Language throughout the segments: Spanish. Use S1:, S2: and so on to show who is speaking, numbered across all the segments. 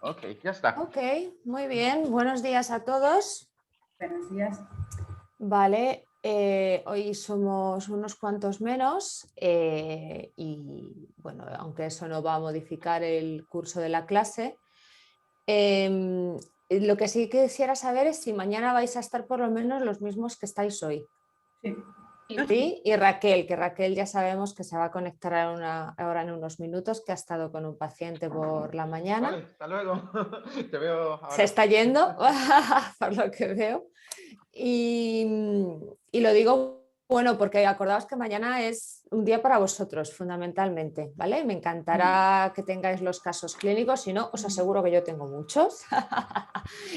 S1: Ok, ya está.
S2: Ok, muy bien. Buenos días a todos.
S3: Buenos días.
S2: Vale, hoy somos unos cuantos menos y bueno, aunque eso no va a modificar el curso de la clase, lo que sí quisiera saber es si mañana vais a estar por lo menos los mismos que estáis hoy.
S3: Sí.
S2: Sí, y Raquel, que Raquel ya sabemos que se va a conectar ahora en unos minutos, que ha estado con un paciente por la mañana.
S1: Vale, hasta luego. Te veo ahora.
S2: Se está yendo, por lo que veo. Y lo digo, bueno, porque acordaos que mañana es un día para vosotros, fundamentalmente, ¿vale? Me encantará que tengáis los casos clínicos, si no, os aseguro que yo tengo muchos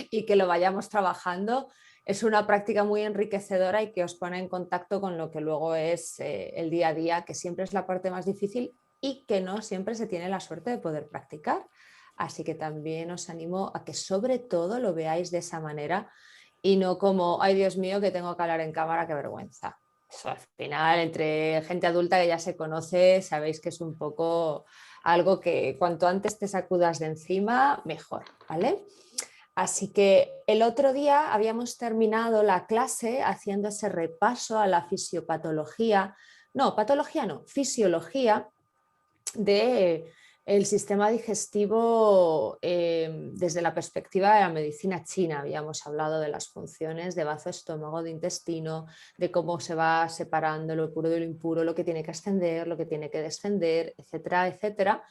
S2: y que lo vayamos trabajando. Es una práctica muy enriquecedora y que os pone en contacto con lo que luego es el día a día, que siempre es la parte más difícil y que no siempre se tiene la suerte de poder practicar. Así que también os animo a que sobre todo lo veáis de esa manera y no como, ay Dios mío, que tengo que hablar en cámara, qué vergüenza. Eso al final, entre gente adulta que ya se conoce, sabéis que es un poco algo que cuanto antes te sacudas de encima, mejor, ¿vale? Así que el otro día habíamos terminado la clase haciendo ese repaso a la fisiopatología, no, patología no, fisiología de el sistema digestivo desde la perspectiva de la medicina china. Habíamos hablado de las funciones de bazo, estómago, de intestino, de cómo se va separando lo puro de lo impuro, lo que tiene que ascender, lo que tiene que descender, etcétera, etcétera.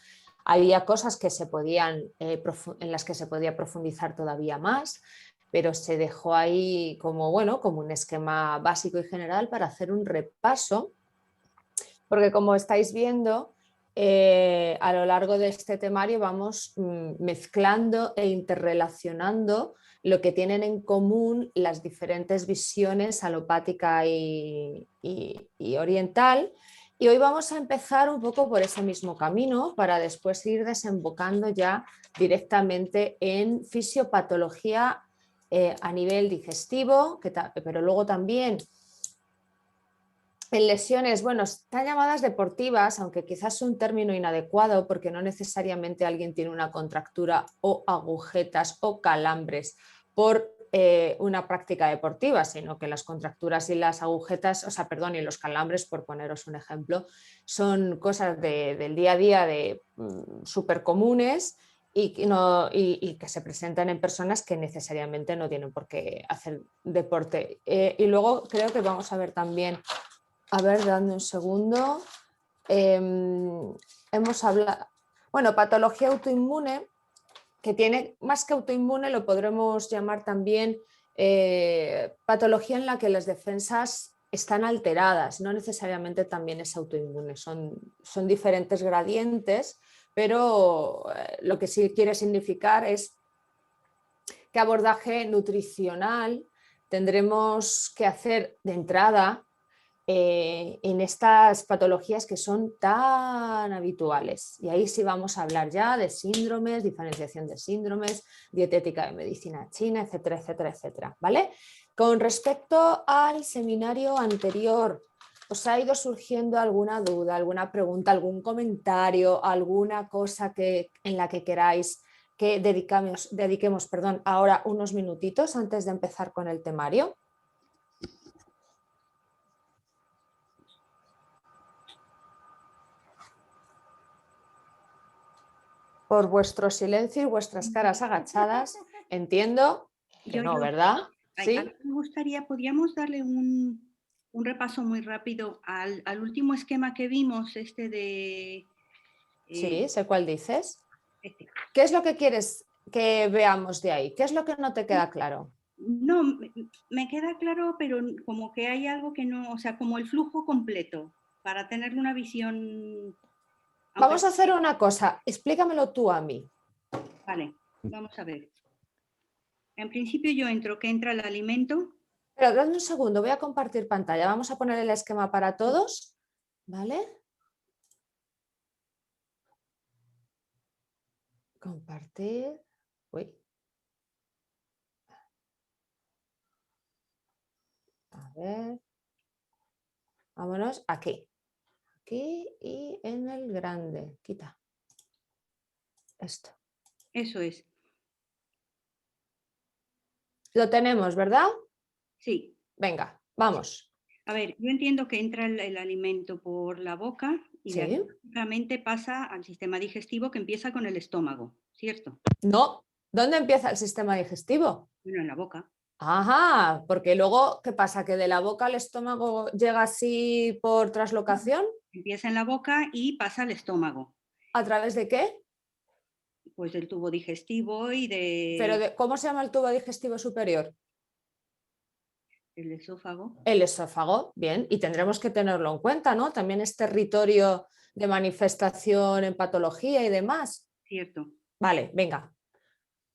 S2: Había cosas que se podían, en las que se podía profundizar todavía más, pero se dejó ahí como, bueno, como un esquema básico y general para hacer un repaso, porque como estáis viendo, a lo largo de este temario vamos mezclando e interrelacionando lo que tienen en común las diferentes visiones alopática y oriental. Y hoy vamos a empezar un poco por ese mismo camino para después ir desembocando ya directamente en fisiopatología a nivel digestivo, pero luego también en lesiones, bueno, están llamadas deportivas, aunque quizás es un término inadecuado porque no necesariamente alguien tiene una contractura o agujetas o calambres por una práctica deportiva, sino que las contracturas y las agujetas, o sea, perdón, y los calambres, por poneros un ejemplo, son cosas del día a día de súper comunes y, no, y que se presentan en personas que necesariamente no tienen por qué hacer deporte. Y luego creo que vamos a ver también. A ver, dame un segundo. Hemos hablado, bueno, patología autoinmune, que tiene más que autoinmune, lo podremos llamar también patología en la que las defensas están alteradas, no necesariamente también es autoinmune, son diferentes gradientes, pero lo que sí quiere significar es qué abordaje nutricional tendremos que hacer de entrada en estas patologías que son tan habituales. Y ahí sí vamos a hablar ya de síndromes, diferenciación de síndromes, dietética de medicina china, etcétera, etcétera, etcétera. ¿Vale? Con respecto al seminario anterior, ¿os ha ido surgiendo alguna duda, alguna pregunta, algún comentario, alguna cosa en la que queráis que dediquemos ahora unos minutitos antes de empezar con el temario? Por vuestro silencio y vuestras caras agachadas, entiendo que no, ¿verdad?
S3: A
S2: ¿Sí?
S3: mí me gustaría, podríamos darle un repaso muy rápido al último esquema que vimos, este de...
S2: Sí, sé cuál dices.
S3: este.
S2: ¿Qué es lo que quieres que veamos de ahí? ¿Qué es lo que no te queda claro?
S3: No, me queda claro, pero como que hay algo que no, o sea, como el flujo completo, para tener una visión...
S2: Vamos a hacer una cosa, explícamelo tú a mí.
S3: Vale, vamos a ver. En principio yo entro, que entra el alimento.
S2: Pero dadme un segundo, voy a compartir pantalla. Vamos a poner el esquema para todos, ¿vale? Compartir. Uy. A ver. Vámonos aquí. Aquí y en el grande. Quita. Esto.
S3: Eso es.
S2: Lo tenemos, ¿verdad?
S3: Sí.
S2: Venga, vamos.
S3: A ver, yo entiendo que entra el alimento por la boca y de
S2: Sí.
S3: aquí básicamente pasa al sistema digestivo que empieza con el estómago, ¿cierto?
S2: No. ¿Dónde empieza el sistema digestivo?
S3: Bueno, en la boca.
S2: Ajá, porque luego, ¿qué pasa? ¿Que de la boca al estómago llega así por traslocación?
S3: Empieza en la boca y pasa al estómago,
S2: ¿A través de qué?
S3: pues del tubo digestivo y
S2: Pero ¿cómo se llama el tubo digestivo superior?
S3: del esófago,
S2: El esófago, bien, y tendremos que tenerlo en cuenta, ¿no? También es territorio de manifestación en patología y demás.
S3: ¿cierto?
S2: Vale, venga.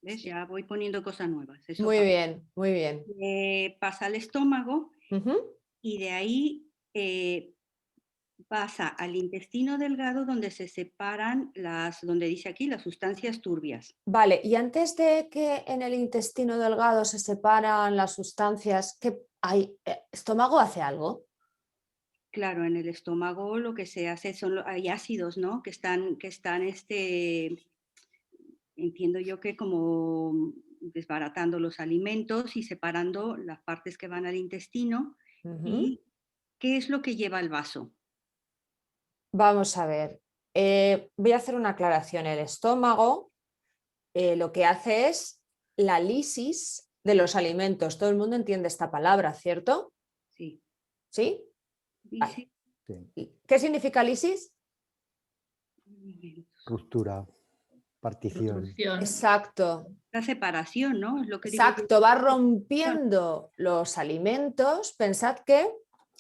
S3: ¿Ves? Ya voy poniendo cosas nuevas.
S2: Muy
S3: Esófago.
S2: bien, muy bien.
S3: Pasa al estómago
S2: Ujú.
S3: y de ahí pasa al intestino delgado donde se separan donde dice aquí, las sustancias turbias.
S2: Vale, y antes de que en el intestino delgado se separan las sustancias, ¿qué hay? ¿Estómago hace algo?
S3: Claro, en el estómago lo que se hace hay ácidos, ¿no? Entiendo yo que como desbaratando los alimentos y separando las partes que van al intestino.
S2: Ujú.
S3: ¿Y qué es lo que lleva el vaso?
S2: Vamos a ver. Voy a hacer una aclaración. El estómago lo que hace es la lisis de los alimentos. Todo el mundo entiende esta palabra, ¿cierto?
S3: Sí.
S2: ¿Sí?
S3: Y
S2: Vale.
S3: sí.
S4: Sí.
S2: ¿Qué significa lisis?
S4: Ruptura, partición.
S5: Reducción.
S2: Exacto,
S3: La separación, ¿no? Es lo que digo yo.
S2: exacto. Va rompiendo los alimentos. Pensad que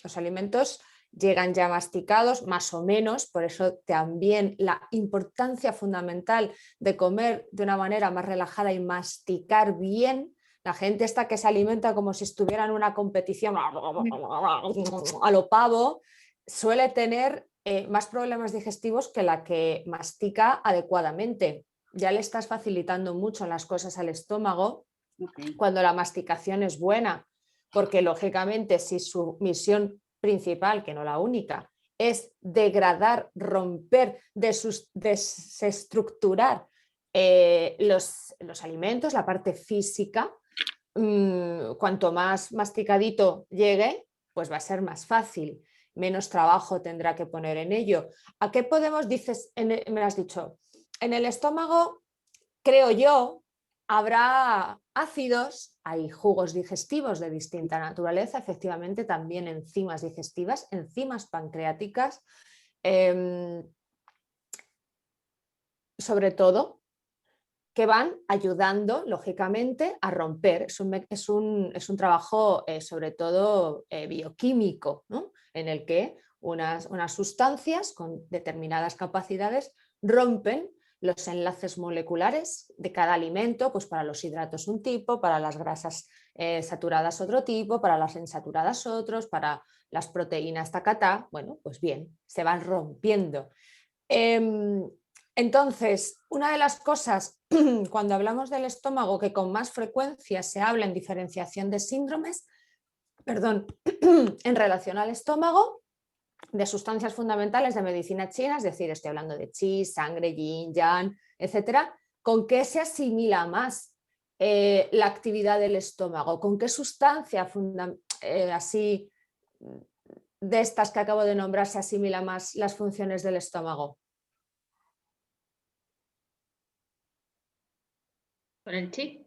S2: los alimentos llegan ya masticados, más o menos, por eso también la importancia fundamental de comer de una manera más relajada y masticar bien. La gente está que se alimenta como si estuviera en una competición a lo pavo, suele tener más problemas digestivos que la que mastica adecuadamente. Ya le estás facilitando mucho las cosas al estómago
S3: Ok.
S2: cuando la masticación es buena, porque lógicamente si su misión principal, que no la única, es degradar, romper, desestructurar los alimentos, la parte física, cuanto más masticadito llegue, pues va a ser más fácil, menos trabajo tendrá que poner en ello. ¿A qué podemos, dices, me has dicho, en el estómago, creo yo, habrá ácidos, hay jugos digestivos de distinta naturaleza, efectivamente también enzimas digestivas, enzimas pancreáticas, sobre todo, que van ayudando, lógicamente, a romper. Es un trabajo, sobre todo, bioquímico, ¿no? En el que unas sustancias con determinadas capacidades rompen los enlaces moleculares de cada alimento, pues para los hidratos un tipo, para las grasas saturadas otro tipo, para las insaturadas otros, para las proteínas tacatá. Bueno, pues bien, se van rompiendo. Entonces, una de las cosas cuando hablamos del estómago que con más frecuencia se habla en diferenciación de síndromes, perdón, en relación al estómago, de sustancias fundamentales de medicina china, es decir, estoy hablando de qi, sangre, yin, yang, etcétera, ¿con qué se asimila más la actividad del estómago? ¿Con qué sustancia así de estas que acabo de nombrar se asimila más las funciones del estómago?
S5: Con el chip.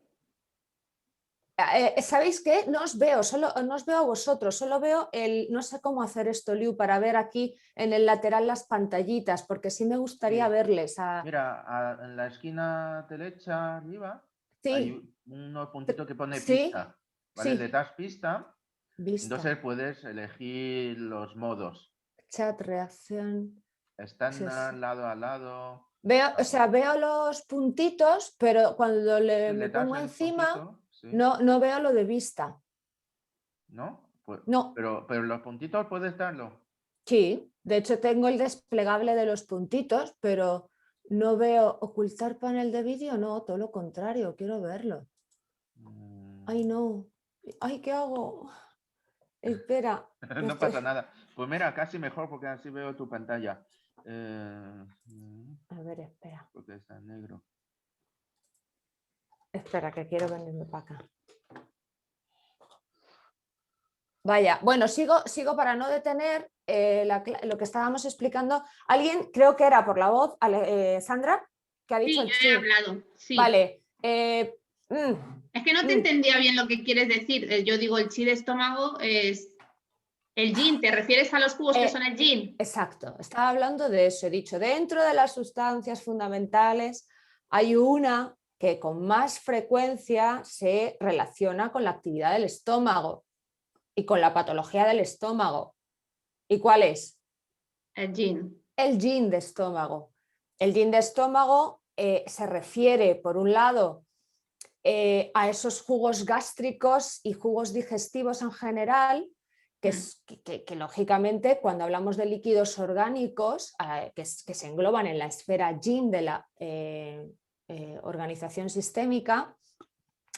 S2: ¿Sabéis qué? No os veo, no os veo a vosotros, solo veo no sé cómo hacer esto, Liu, para ver aquí en el lateral las pantallitas, porque sí me gustaría
S1: Sí.
S2: verles.
S1: Mira, en la esquina derecha arriba hay
S2: Sí,
S1: unos puntitos que pone
S2: sí,
S1: pista, ¿vale? Le
S2: sí,
S1: das pista,
S2: vista,
S1: entonces puedes elegir los modos.
S2: chat, reacción.
S1: Están
S2: Sí.
S1: lado a lado.
S2: Veo, o sea, veo los puntitos, pero cuando
S1: Si
S2: me
S1: le das
S2: pongo
S1: el
S2: encima,
S1: puntito, sí,
S2: no veo lo de vista.
S1: ¿no? Pues,
S2: No,
S1: pero los puntitos puedes darlo.
S2: sí, de hecho tengo el desplegable de los puntitos, pero no veo ocultar panel de vídeo, no, todo lo contrario, quiero verlo. Ay, no. Ay, ¿qué hago? Espera.
S1: No pasa nada. Pues mira, casi mejor porque así veo tu pantalla.
S2: A ver, espera.
S1: Porque está en negro.
S2: Espera, que quiero venirme para acá. Vaya, bueno, sigo para no detener lo que estábamos explicando. Alguien, creo que era por la voz, Sandra, que ha dicho
S5: Sí,
S2: el
S5: yo
S2: chi.
S5: he hablado, sí.
S2: Vale.
S5: Es que no te entendía bien lo que quieres decir. Yo digo, el chi de estómago es el yin. ¿Te refieres a los jugos que son el yin?
S2: Exacto, estaba hablando de eso. He dicho, dentro de las sustancias fundamentales hay una que con más frecuencia se relaciona con la actividad del estómago y con la patología del estómago. ¿Y cuál es?
S5: El yin.
S2: El yin de estómago. El yin de estómago se refiere, por un lado, a esos jugos gástricos y jugos digestivos en general, que lógicamente cuando hablamos de líquidos orgánicos que se engloban en la esfera yin de la organización sistémica,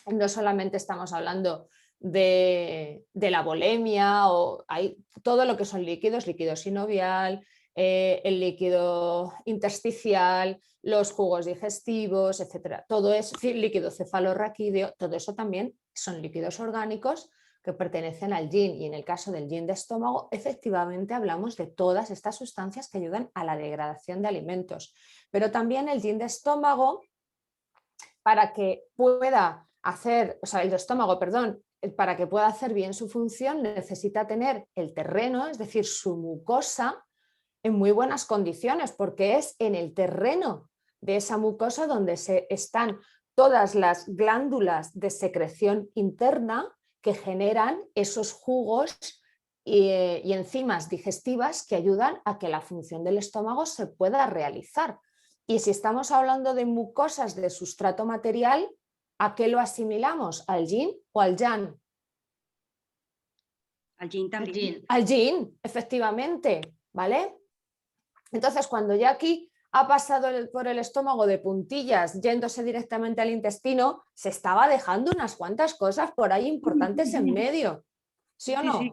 S2: no solamente estamos hablando de la bulimia, o hay todo lo que son líquidos, líquido sinovial, el líquido intersticial, los jugos digestivos, etcétera. Todo es líquido cefalorraquídeo, todo eso también son líquidos orgánicos que pertenecen al yin, y en el caso del yin de estómago efectivamente hablamos de todas estas sustancias que ayudan a la degradación de alimentos, pero también el yin de estómago, para que pueda hacer, o sea, el estómago, perdón, para que pueda hacer bien su función, necesita tener el terreno, es decir, su mucosa, en muy buenas condiciones, porque es en el terreno de esa mucosa donde están todas las glándulas de secreción interna que generan esos jugos y enzimas digestivas que ayudan a que la función del estómago se pueda realizar. Y si estamos hablando de mucosas de sustrato material, ¿a qué lo asimilamos? ¿Al yin o al yang?
S3: Al yin también.
S5: El yin.
S2: Al yin, efectivamente, ¿vale? Entonces, cuando Jackie ha pasado por el estómago de puntillas, yéndose directamente al intestino, se estaba dejando unas cuantas cosas por ahí importantes en medio. ¿Sí o no?
S3: Sí.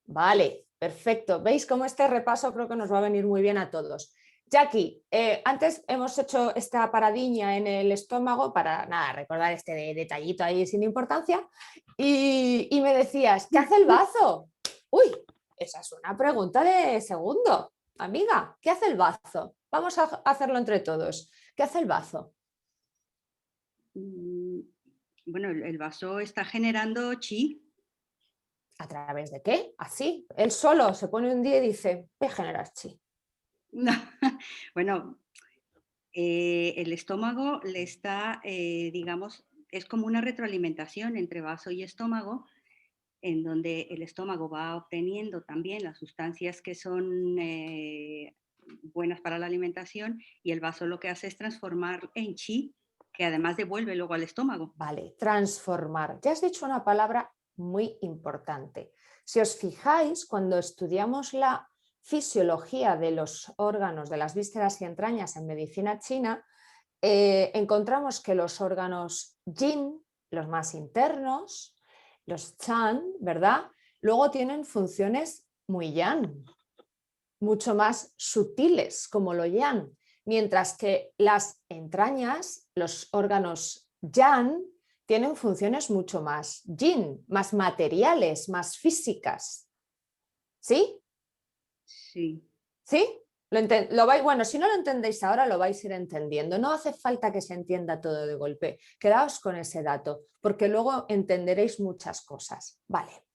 S2: Vale, perfecto. ¿Veis cómo este repaso creo que nos va a venir muy bien a todos? Jackie, antes hemos hecho esta paradiña en el estómago para nada, recordar este detallito ahí sin importancia, y me decías, ¿qué hace el bazo? Uy, esa es una pregunta de segundo. Amiga, ¿qué hace el bazo? Vamos a hacerlo entre todos. ¿Qué hace el bazo?
S3: Bueno, el vaso está generando chi.
S2: ¿A través de qué? Así. Él solo se pone un día y dice, voy a generar chi.
S3: No. Bueno, el estómago le está, digamos, es como una retroalimentación entre vaso y estómago, en donde el estómago va obteniendo también las sustancias que son buenas para la alimentación, y el vaso lo que hace es transformar en chi, que además devuelve luego al estómago.
S2: Vale, transformar. Ya has dicho una palabra muy importante. Si os fijáis, cuando estudiamos la fisiología de los órganos, de las vísceras y entrañas en medicina china, encontramos que los órganos yin, los más internos, los chan, ¿verdad? Luego tienen funciones muy yang, mucho más sutiles como lo yang, mientras que las entrañas, los órganos yang, tienen funciones mucho más yin, más materiales, más físicas. ¿Sí?
S3: Sí.
S2: ¿Sí? Bueno, si no lo entendéis ahora, lo vais a ir entendiendo. No hace falta que se entienda todo de golpe. Quedaos con ese dato, porque luego entenderéis muchas cosas. Vale.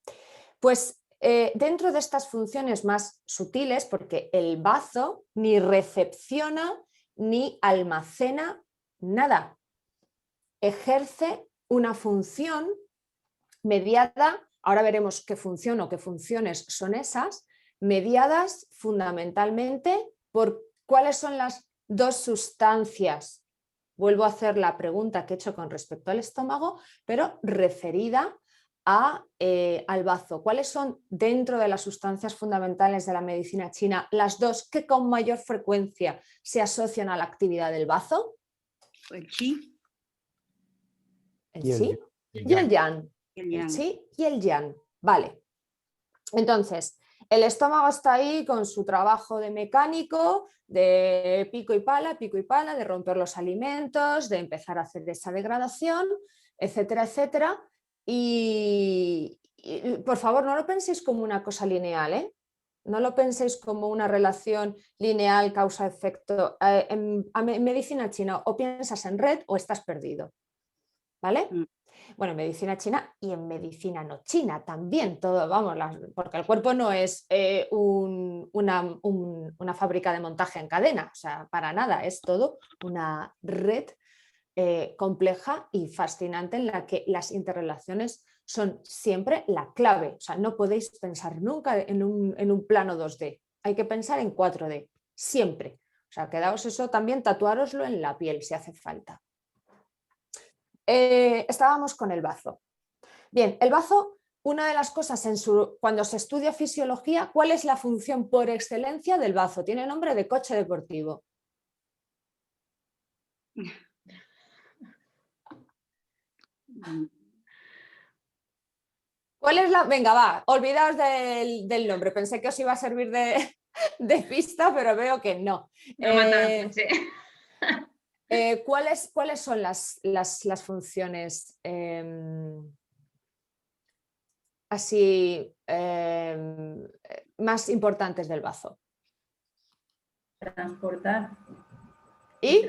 S2: Pues dentro de estas funciones más sutiles, porque el bazo ni recepciona ni almacena nada, ejerce una función mediada, ahora veremos qué función o qué funciones son esas, mediadas fundamentalmente por cuáles son las dos sustancias. Vuelvo a hacer la pregunta que he hecho con respecto al estómago, pero referida al bazo. ¿Cuáles son dentro de las sustancias fundamentales de la medicina china las dos que con mayor frecuencia se asocian a la actividad del bazo?
S3: El chi.
S2: El
S4: Y el
S2: chi y el yang.
S3: Y el
S2: El
S3: yang.
S2: chi y el yang. Vale. Entonces, el estómago está ahí con su trabajo de mecánico, de pico y pala, de romper los alimentos, de empezar a hacer esa degradación, etcétera, etcétera. Y por favor, no lo penséis como una cosa lineal, ¿eh? No lo penséis como una relación lineal, causa-efecto. En medicina china o piensas en red o estás perdido, ¿vale? Bueno, en medicina china y en medicina no china también, todo, vamos, porque el cuerpo no es una fábrica de montaje en cadena, o sea, para nada, es todo una red compleja y fascinante en la que las interrelaciones son siempre la clave. O sea, no podéis pensar nunca en un plano 2D, hay que pensar en 4D, siempre. O sea, quedaos eso también, tatuároslo en la piel si hace falta. Estábamos con el bazo. Bien, el bazo, una de las cosas cuando se estudia fisiología, ¿cuál es la función por excelencia del bazo? Tiene nombre de coche deportivo. ¿Cuál es la...? Venga, va, olvidaos del nombre. Pensé que os iba a servir de pista, pero veo que no.
S5: No matan al coche.
S2: ¿Cuáles son las funciones así más importantes del bazo?
S6: Transportar.
S2: ¿Y?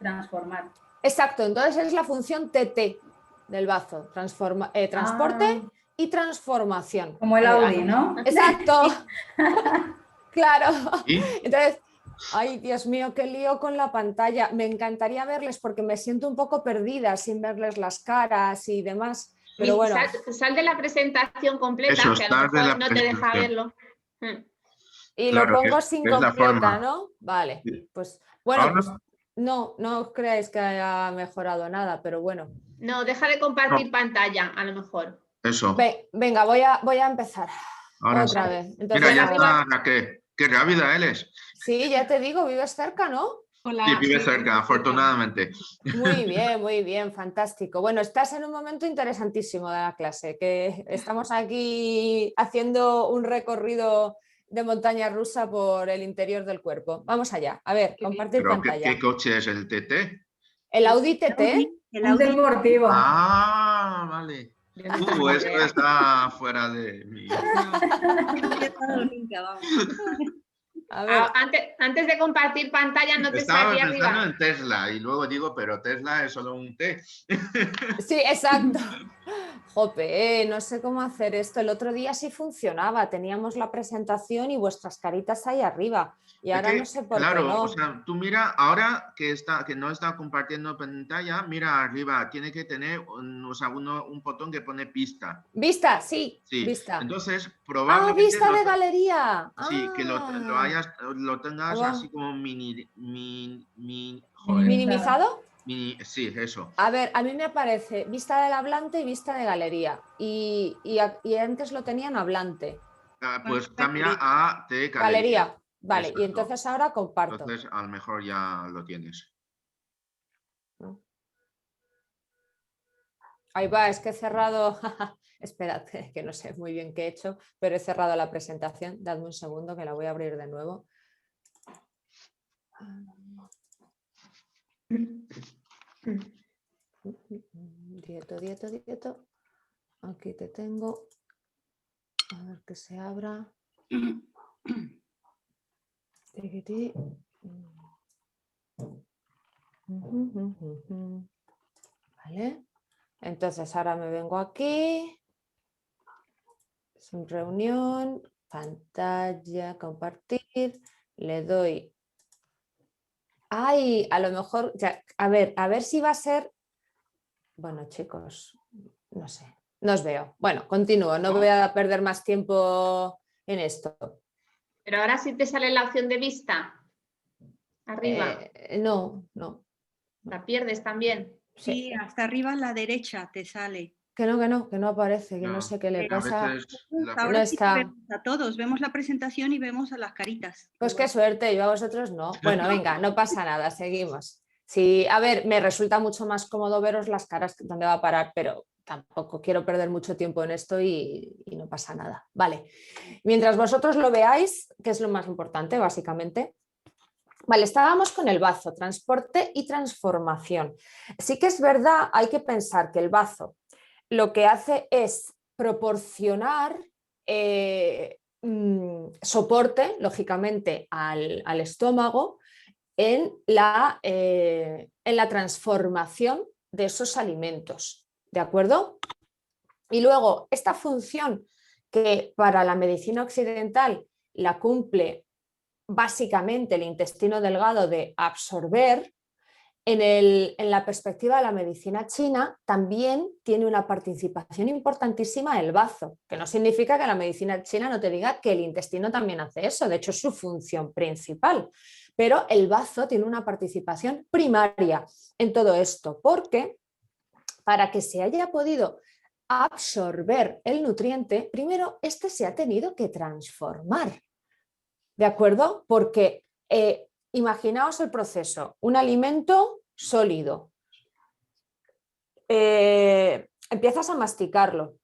S6: Transformar.
S2: Exacto, entonces es la función TT del bazo, transporte y transformación.
S6: Como el Audi, ¿no?
S2: Exacto. Claro.
S7: ¿Y?
S2: Entonces, ay, Dios mío, qué lío con la pantalla. Me encantaría verles porque me siento un poco perdida sin verles las caras y demás. Pero bueno.
S5: Sal de la presentación completa,
S7: Eso,
S5: que a lo mejor no te deja verlo.
S2: Y
S7: claro,
S2: lo pongo sin completa,
S7: ¿no?
S2: ¿no? Vale, pues bueno,
S7: ¿Ahora?
S2: pues no os creáis que haya mejorado nada, pero bueno.
S5: No, deja de compartir pantalla, a lo mejor.
S7: Eso.
S2: Venga, voy a empezar.
S7: Ahora
S2: otra
S7: sí.
S2: vez. Entonces,
S7: Mira, ya está Raquel. Qué rápida eres.
S2: Sí, ya te digo, vives cerca, ¿no?
S5: Hola,
S7: Sí, vive cerca, afortunadamente.
S2: Muy bien, fantástico. Bueno, estás en un momento interesantísimo de la clase, que estamos aquí haciendo un recorrido de montaña rusa por el interior del cuerpo. Vamos allá, a ver, compartir
S7: ¿Pero
S2: pantalla.
S7: qué coche es el TT?
S2: El Audi TT.
S3: El
S6: Un deportivo.
S7: Ah, vale. Eso está fuera de mi...
S2: A ver.
S5: Antes de compartir pantalla, no te
S7: Estaba
S5: salía
S7: pensando
S5: arriba.
S7: en Tesla y luego digo, pero Tesla es solo un T.
S2: Sí, exacto. Jope, no sé cómo hacer esto. El otro día sí funcionaba, teníamos la presentación y vuestras caritas ahí arriba. Y ahora no sé por qué no.
S7: O sea, tú mira, ahora que no está compartiendo pantalla, mira arriba, tiene que tener un botón que pone pista.
S2: Vista, sí,
S7: Sí.
S2: Vista.
S7: Entonces, probablemente...
S2: vista de galería.
S7: Sí, que lo tengas así como joder.
S2: ¿Minimizado?
S7: Sí, eso.
S2: A ver, a mí me aparece vista del hablante y vista de galería. Y antes lo tenían hablante.
S7: Pues cambia a T
S2: Galería. Vale,
S7: exacto.
S2: y entonces ahora comparto.
S7: Entonces, a lo mejor ya lo tienes.
S2: Ahí va, es que he cerrado... Espérate, que no sé muy bien qué he hecho, pero he cerrado la presentación. Dadme un segundo que la voy a abrir de nuevo. Dieto. Aquí te tengo. A ver que se abra. Vale. Entonces ahora me vengo aquí. Sin reunión. Pantalla, compartir. Le doy. Ay, a lo mejor. Ya, a ver si va a ser. Bueno, chicos, no sé. No os veo. Bueno, continúo. No voy a perder más tiempo en esto.
S5: Pero ahora sí te sale la opción de vista. Arriba.
S2: No.
S5: La pierdes también.
S3: Sí, hasta arriba a la derecha te sale.
S2: Que no aparece, que no sé qué le pasa.
S3: Ahora
S2: No
S3: sí
S2: está.
S3: vemos a todos, vemos la presentación y vemos a las caritas.
S2: Pues qué suerte, yo a vosotros no. Bueno, venga, no pasa nada, seguimos. Sí, a ver, me resulta mucho más cómodo veros las caras donde va a parar, pero tampoco quiero perder mucho tiempo en esto y no pasa nada. Vale, mientras vosotros lo veáis, que es lo más importante básicamente. Vale, estábamos con el bazo, transporte y transformación. Sí que es verdad, hay que pensar que el bazo lo que hace es proporcionar soporte, lógicamente, al estómago en la transformación de esos alimentos, ¿de acuerdo? Y luego, esta función que para la medicina occidental la cumple básicamente el intestino delgado de absorber, en la perspectiva de la medicina china también tiene una participación importantísima el bazo, que no significa que la medicina china no te diga que el intestino también hace eso, de hecho es su función principal, pero el bazo tiene una participación primaria en todo esto, porque para que se haya podido absorber el nutriente, primero este se ha tenido que transformar, ¿de acuerdo? Porque imaginaos el proceso, un alimento sólido, empiezas a masticarlo,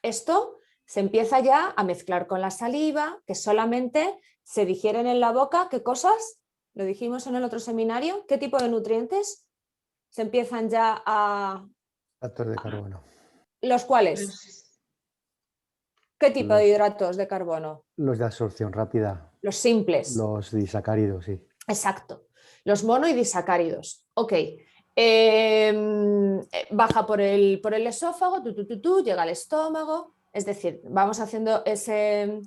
S2: esto se empieza ya a mezclar con la saliva, que solamente se digieren en la boca, ¿qué cosas? Lo dijimos en el otro seminario, ¿qué tipo de nutrientes se empiezan ya a...
S4: Hidratos de carbono.
S2: ¿Los cuales? ¿Qué tipo de hidratos de carbono?
S4: Los de absorción rápida.
S2: Los simples.
S4: Los disacáridos, sí.
S2: Exacto. Los monohidisacáridos. Ok. Baja por el esófago, llega al estómago. Es decir, vamos haciendo ese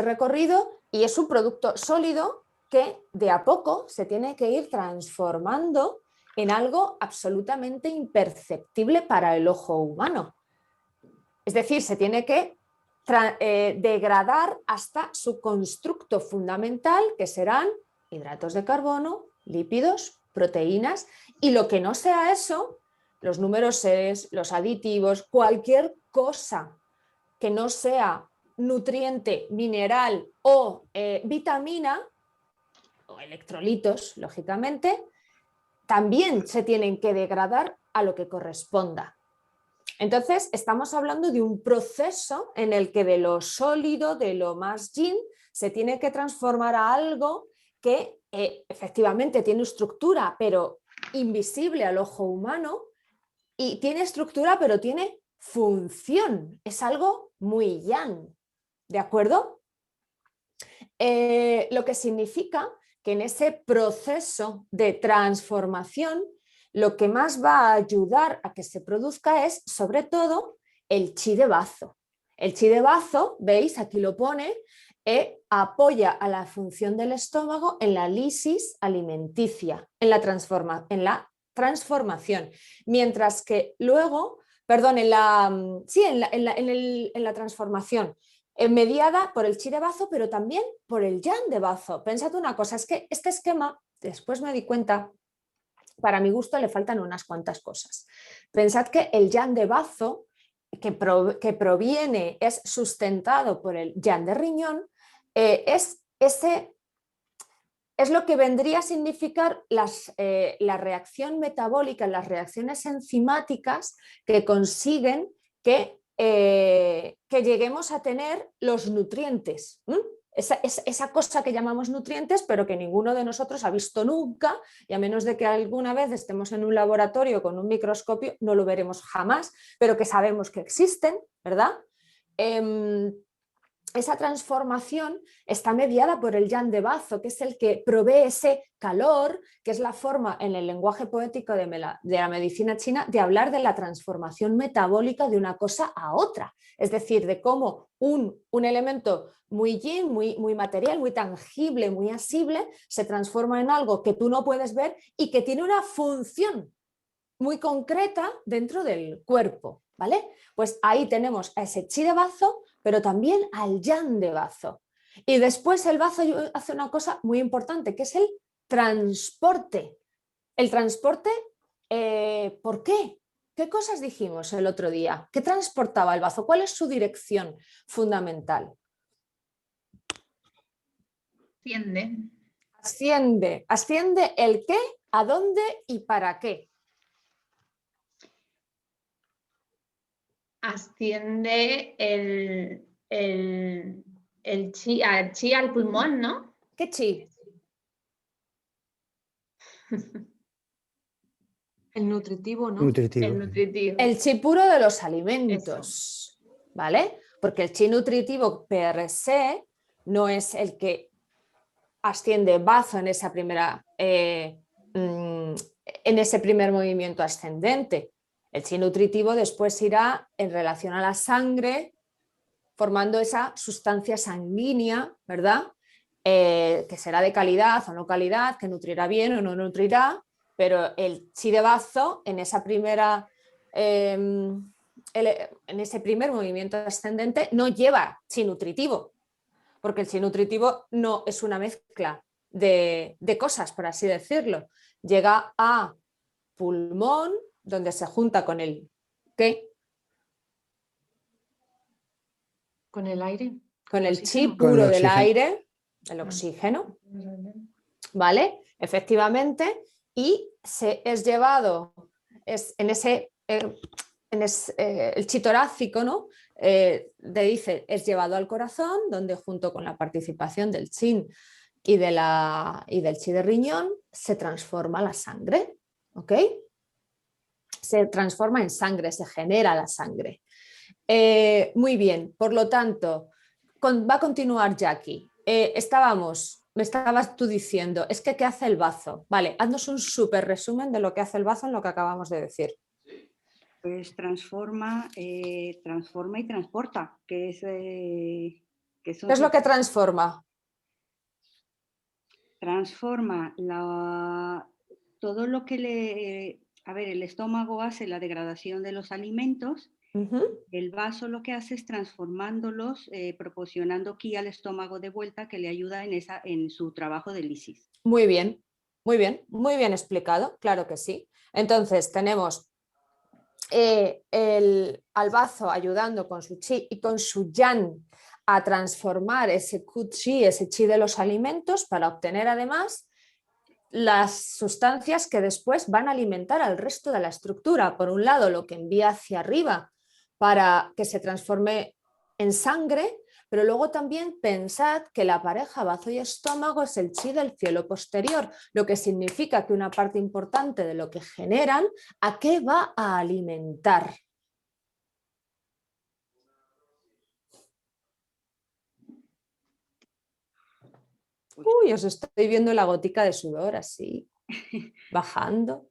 S2: recorrido y es un producto sólido que de a poco se tiene que ir transformando en algo absolutamente imperceptible para el ojo humano. Es decir, se tiene que degradar hasta su constructo fundamental, que serán hidratos de carbono, lípidos, proteínas, y lo que no sea eso, los números 6, los aditivos, cualquier cosa que no sea nutriente, mineral o vitamina, o electrolitos, lógicamente, también se tienen que degradar a lo que corresponda. Entonces, estamos hablando de un proceso en el que de lo sólido, de lo más yin, se tiene que transformar a algo que efectivamente tiene estructura, pero invisible al ojo humano, y tiene estructura, pero tiene función. Es algo muy yang, ¿de acuerdo? Lo que significa que en ese proceso de transformación, lo que más va a ayudar a que se produzca es, sobre todo, el chi de bazo. El chi de bazo, veis, aquí lo pone, apoya a la función del estómago en la lisis alimenticia, en la transformación, mientras que luego, perdón, en la transformación, mediada por el chi de bazo, pero también por el yang de bazo. Pensad una cosa, es que este esquema, después me di cuenta, para mi gusto le faltan unas cuantas cosas. Pensad que el yang de bazo, que proviene, es sustentado por el yang de riñón, es lo que vendría a significar la reacción metabólica, las reacciones enzimáticas que consiguen que lleguemos a tener los nutrientes. Esa cosa que llamamos nutrientes, pero que ninguno de nosotros ha visto nunca, y a menos de que alguna vez estemos en un laboratorio con un microscopio, no lo veremos jamás, pero que sabemos que existen, ¿verdad? Esa transformación está mediada por el yang de bazo, que es el que provee ese calor, que es la forma en el lenguaje poético de la medicina china de hablar de la transformación metabólica de una cosa a otra. Es decir, de cómo un elemento muy yin, muy material, muy tangible, muy asible, se transforma en algo que tú no puedes ver y que tiene una función muy concreta dentro del cuerpo, ¿vale? Pues ahí tenemos a ese chi de bazo, pero también al yang de bazo. Y después el bazo hace una cosa muy importante, que es el transporte. El transporte, ¿por qué? ¿Qué cosas dijimos el otro día? ¿Qué transportaba el bazo? ¿Cuál es su dirección fundamental?
S5: Asciende.
S2: Asciende. ¿Asciende el qué? ¿A dónde y para qué?
S5: Asciende el chi al pulmón, ¿no?
S2: ¿Qué chi?
S8: El nutritivo, ¿no?
S4: Nutritivo.
S5: El nutritivo.
S2: El chi puro de los alimentos. ¿vale? Porque el chi nutritivo per se no es el que asciende bazo en esa primera, en ese primer movimiento ascendente. El chi nutritivo después irá en relación a la sangre, formando esa sustancia sanguínea, ¿verdad? Que será de calidad o no calidad, que nutrirá bien o no nutrirá, pero el chi de bazo en esa primera, en ese primer movimiento ascendente no lleva chi nutritivo, porque el chi nutritivo no es una mezcla de cosas, por así decirlo. Llega a pulmón, donde se junta con el ¿qué?
S8: Con el aire.
S2: Con el
S8: Oxígeno.
S2: chi puro
S4: Con el
S2: del
S4: oxígeno.
S2: aire, el oxígeno, ¿vale? Efectivamente, y se es llevado en ese, el chi torácico, ¿no? Dice, es llevado al corazón, donde junto con la participación del chin y del chi de riñón se transforma la sangre, ¿ok? Se transforma en sangre, se genera la sangre. Muy bien, por lo tanto, va a continuar Jackie. Me estabas tú diciendo, es que ¿qué hace el bazo? Vale, haznos un súper resumen de lo que hace el bazo en lo que acabamos de decir.
S3: Pues transforma y transporta, que es...
S2: ¿Qué es lo que transforma?
S3: Transforma todo lo que le... a ver, el estómago hace la degradación de los alimentos. El vaso lo que hace es transformándolos, proporcionando ki al estómago de vuelta, que le ayuda en su trabajo de lisis.
S2: Muy bien, muy bien, muy bien explicado, claro que sí. Entonces tenemos al bazo ayudando con su chi y con su yan a transformar ese ku chi, ese chi de los alimentos, para obtener además las sustancias que después van a alimentar al resto de la estructura. Por un lado, lo que envía hacia arriba para que se transforme en sangre, pero luego también pensad que la pareja bazo y estómago es el chi del cielo posterior, lo que significa que una parte importante de lo que generan, ¿a qué va a alimentar? Uy, os estoy viendo la gotica de sudor así, bajando.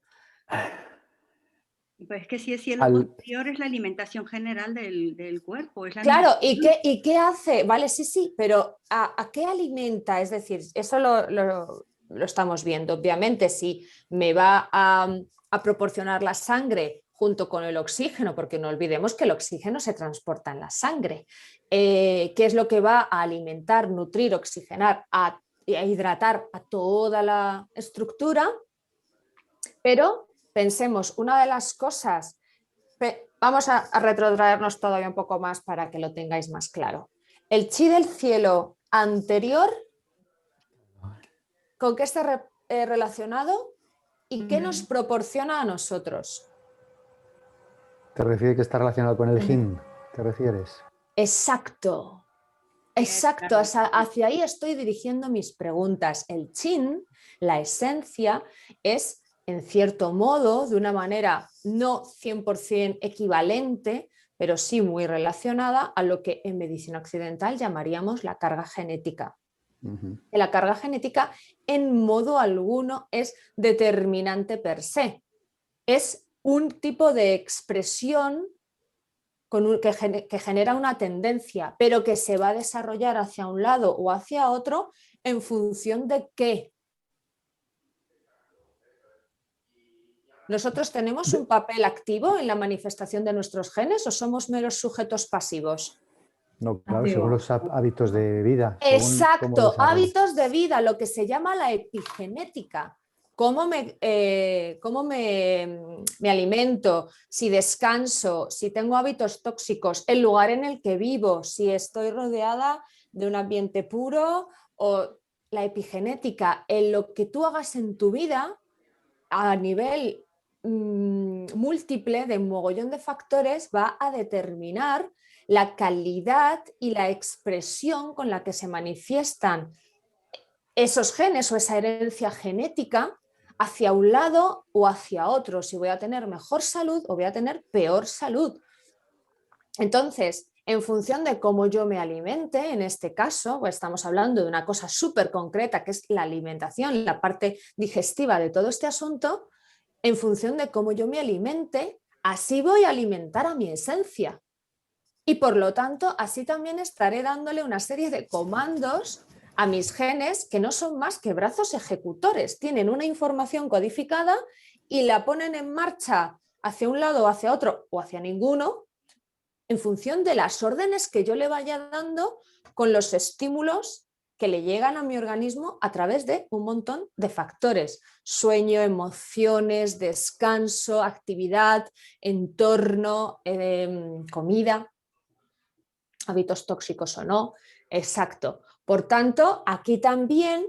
S3: Pues es que si es cielo posterior es la alimentación general del cuerpo. Es la
S2: claro, ¿y qué hace? Vale, sí, pero ¿a qué alimenta? Es decir, eso lo estamos viendo. Obviamente, si me va a proporcionar la sangre junto con el oxígeno, porque no olvidemos que el oxígeno se transporta en la sangre. ¿Qué es lo que va a alimentar, nutrir, oxigenar, a hidratar a toda la estructura? Pero pensemos, una de las cosas, vamos a retrotraernos todavía un poco más para que lo tengáis más claro. El chi del cielo anterior, ¿con qué está relacionado y qué nos proporciona a nosotros?
S4: ¿Te refieres que está relacionado con el yin? ¿Te refieres?
S2: Exacto, exacto. Hacia ahí estoy dirigiendo mis preguntas. El chin, la esencia, es en cierto modo, de una manera no 100% equivalente, pero sí muy relacionada a lo que en medicina occidental llamaríamos la carga genética. La carga genética en modo alguno es determinante per se. Es un tipo de expresión que genera una tendencia, pero que se va a desarrollar hacia un lado o hacia otro en función de qué. ¿Nosotros tenemos un papel activo en la manifestación de nuestros genes o somos meros sujetos pasivos?
S4: No, claro, según los hábitos de vida.
S2: Exacto, hábitos de vida, lo que se llama la epigenética. ¿Cómo me alimento? Si descanso, si tengo hábitos tóxicos, el lugar en el que vivo, si estoy rodeada de un ambiente puro, o la epigenética, en lo que tú hagas en tu vida a nivel múltiple de un mogollón de factores va a determinar la calidad y la expresión con la que se manifiestan esos genes o esa herencia genética hacia un lado o hacia otro, si voy a tener mejor salud o voy a tener peor salud. Entonces, en función de cómo yo me alimente, en este caso, pues estamos hablando de una cosa súper concreta que es la alimentación, la parte digestiva de todo este asunto, en función de cómo yo me alimente, así voy a alimentar a mi esencia. Y por lo tanto, así también estaré dándole una serie de comandos a mis genes que no son más que brazos ejecutores. Tienen una información codificada y la ponen en marcha hacia un lado o hacia otro o hacia ninguno en función de las órdenes que yo le vaya dando con los estímulos que le llegan a mi organismo a través de un montón de factores: sueño, emociones, descanso, actividad, entorno, comida, hábitos tóxicos o no. Exacto. Por tanto, aquí también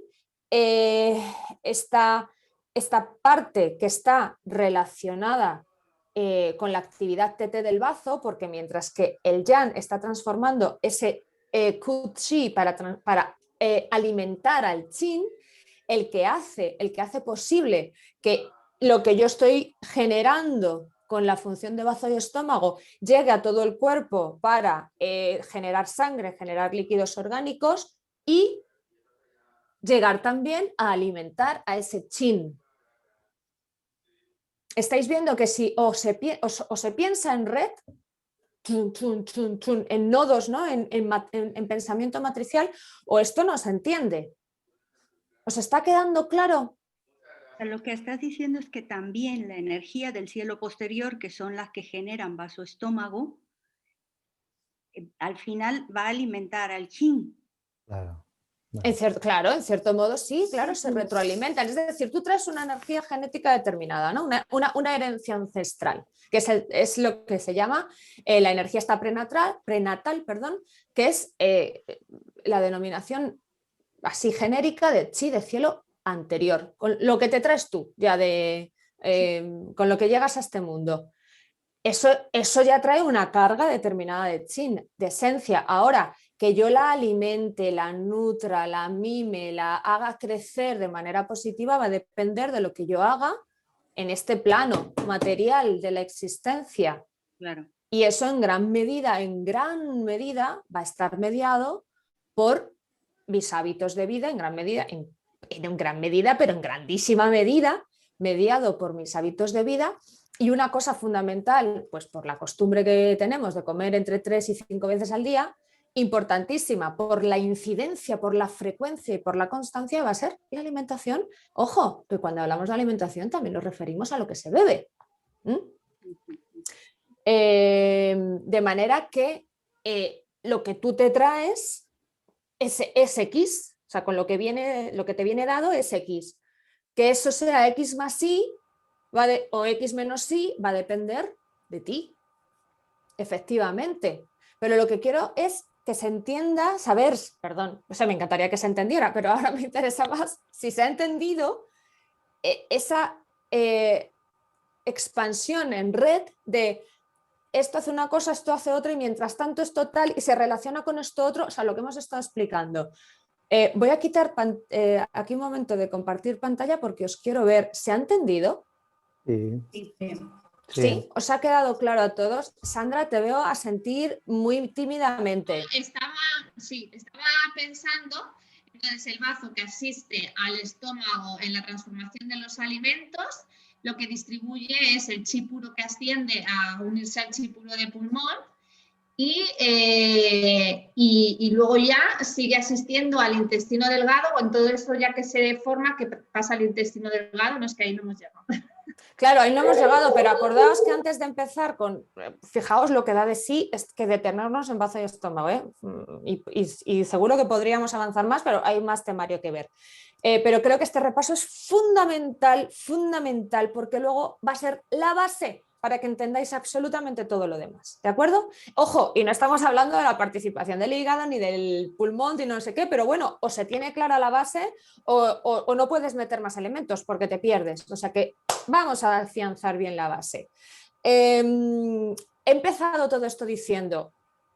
S2: esta parte que está relacionada con la actividad TT del bazo, porque mientras que el Yang está transformando ese Qi para alimentar al Qin, el que hace posible que lo que yo estoy generando con la función de bazo y estómago llegue a todo el cuerpo para generar sangre, generar líquidos orgánicos y llegar también a alimentar a ese Qin. Estáis viendo que si o se piensa en red, en nodos, ¿no? en pensamiento matricial, o esto no se entiende. ¿Os está quedando claro?
S3: Lo que estás diciendo es que también la energía del cielo posterior, que son las que generan vaso-estómago, al final va a alimentar al Qin.
S4: Claro.
S2: Claro, en cierto modo sí, claro, se retroalimentan. Es decir, tú traes una energía genética determinada, ¿no? Una herencia ancestral, que es lo que se llama la energía esta prenatal, que es la denominación así genérica de chi, de cielo anterior, con lo que te traes tú, ya con lo que llegas a este mundo. Eso ya trae una carga determinada de chi, de esencia. Ahora, que yo la alimente, la nutra, la mime, la haga crecer de manera positiva, va a depender de lo que yo haga en este plano material de la existencia.
S3: Claro.
S2: Y eso en gran medida va a estar mediado por mis hábitos de vida, pero en grandísima medida, mediado por mis hábitos de vida. Y una cosa fundamental, pues por la costumbre que tenemos de comer entre 3 y 5 veces al día, importantísima por la incidencia, por la frecuencia y por la constancia, va a ser la alimentación. Ojo, que cuando hablamos de alimentación también nos referimos a lo que se bebe. De manera que lo que tú te traes es X, o sea, con lo que te viene dado es X. Que eso sea X más Y o X menos Y va a depender de ti, efectivamente. Pero lo que quiero es que se entienda, me encantaría que se entendiera, pero ahora me interesa más si se ha entendido esa expansión en red de esto hace una cosa, esto hace otra y mientras tanto esto tal y se relaciona con esto otro, o sea, lo que hemos estado explicando. Voy a quitar aquí un momento de compartir pantalla porque os quiero ver. ¿Se ha entendido?
S4: Sí.
S2: ¿Sí? ¿Os ha quedado claro a todos? Sandra, te veo asentir muy tímidamente.
S5: Estaba pensando, entonces el bazo que asiste al estómago en la transformación de los alimentos, lo que distribuye es el chi puro que asciende a unirse al chi puro de pulmón y luego ya sigue asistiendo al intestino delgado, con todo eso ya que se forma, que pasa al intestino delgado, no es que ahí no hemos llegado.
S2: Claro, ahí no hemos llegado, pero acordaos que antes de empezar fijaos lo que da de sí es que detenernos en bazo y estómago, ¿eh? Y seguro que podríamos avanzar más, pero hay más temario que ver. Pero creo que este repaso es fundamental, porque luego va a ser la base para que entendáis absolutamente todo lo demás, ¿de acuerdo? Ojo, y no estamos hablando de la participación del hígado ni del pulmón ni no sé qué, pero bueno, o se tiene clara la base o no puedes meter más elementos porque te pierdes, o sea que vamos a afianzar bien la base. He empezado todo esto diciendo,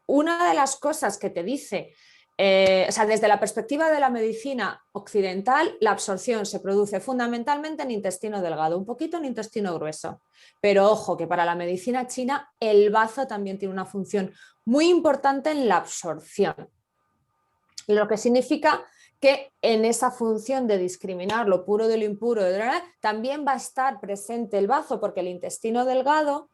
S2: una de las cosas que te dice o sea, desde la perspectiva de la medicina occidental, la absorción se produce fundamentalmente en intestino delgado, un poquito en intestino grueso. Pero ojo, que para la medicina china el bazo también tiene una función muy importante en la absorción. Lo que significa que en esa función de discriminar lo puro de lo impuro, también va a estar presente el bazo, porque el intestino delgado,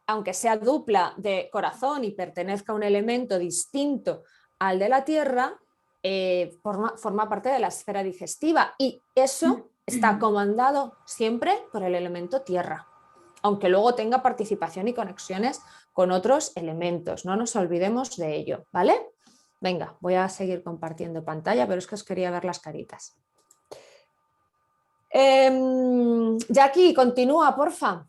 S2: aunque sea dupla de corazón y pertenezca a un elemento distinto al de la tierra, forma parte de la esfera digestiva, y eso está comandado siempre por el elemento tierra, aunque luego tenga participación y conexiones con otros elementos. No nos olvidemos de ello, ¿vale? Venga, voy a seguir compartiendo pantalla, pero es que os quería ver las caritas. Jackie, continúa, porfa.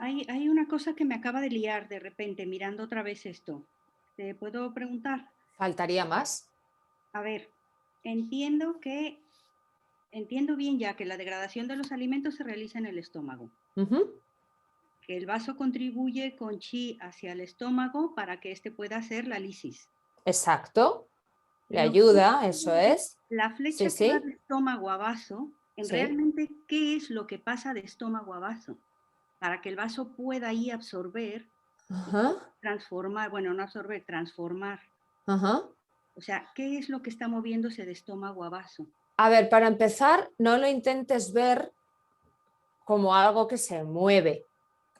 S3: Hay una cosa que me acaba de liar de repente mirando otra vez esto. ¿Te puedo preguntar?
S2: Faltaría más.
S3: A ver, entiendo bien ya que la degradación de los alimentos se realiza en el estómago. Que el vaso contribuye con chi hacia el estómago para que éste pueda hacer la lisis.
S2: Exacto. Le ayuda, eso es.
S3: La flecha
S2: Sí,
S3: que va
S2: sí.
S3: de estómago a vaso,
S2: Sí.
S3: realmente, ¿qué es lo que pasa de estómago a vaso? Para que el vaso pueda ahí absorber, transformar, bueno, no absorber, transformar. O sea, ¿qué es lo que está moviéndose de estómago a vaso?
S2: A ver, para empezar, no lo intentes ver como algo que se mueve,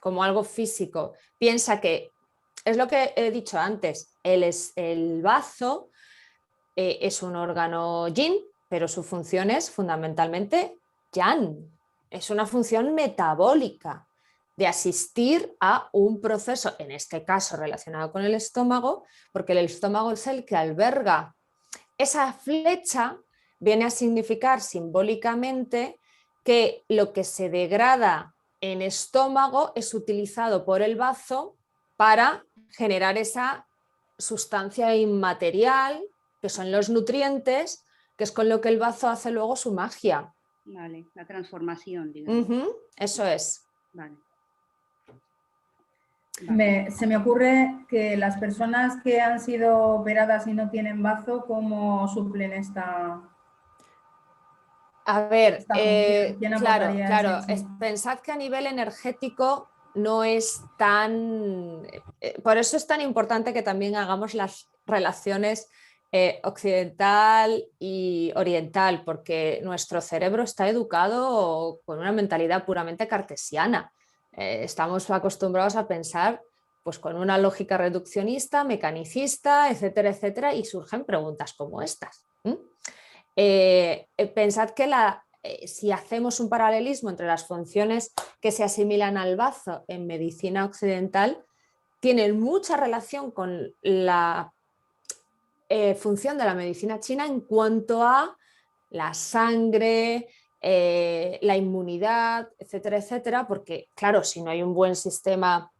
S2: como algo físico. Piensa que, es lo que he dicho antes, el bazo es un órgano yin, pero su función es fundamentalmente yang. Es una función metabólica de asistir a un proceso, en este caso relacionado con el estómago, porque el estómago es el que alberga. Esa flecha viene a significar simbólicamente que lo que se degrada en estómago es utilizado por el bazo para generar esa sustancia inmaterial, que son los nutrientes, que es con lo que el bazo hace luego su magia.
S3: Vale, la transformación, digamos.
S2: Eso es.
S3: Vale.
S6: Se me ocurre que las personas que han sido operadas y no tienen bazo, ¿cómo suplen esta?
S2: A ver,
S6: claro,
S2: pensad que a nivel energético no es tan... por eso es tan importante que también hagamos las relaciones occidental y oriental, porque nuestro cerebro está educado con una mentalidad puramente cartesiana. Estamos acostumbrados a pensar pues, con una lógica reduccionista, mecanicista, etcétera, etcétera, y surgen preguntas como estas. Pensad que si hacemos un paralelismo entre las funciones que se asimilan al bazo en medicina occidental, tienen mucha relación con la función de la medicina china en cuanto a la sangre, la inmunidad, etcétera, etcétera, porque claro, si no hay un buen sistema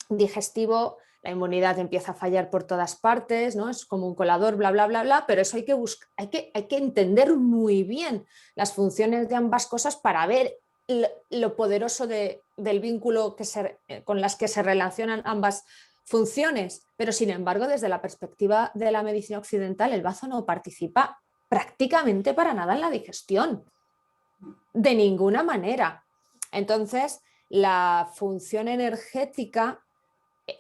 S2: digestivo, la inmunidad empieza a fallar por todas partes, ¿no? Es como un colador, bla, bla, bla, bla, pero eso hay que entender muy bien las funciones de ambas cosas para ver lo poderoso del vínculo con las que se relacionan ambas funciones. Pero sin embargo, desde la perspectiva de la medicina occidental, el bazo no participa prácticamente para nada en la digestión, de ninguna manera. Entonces, la función energética,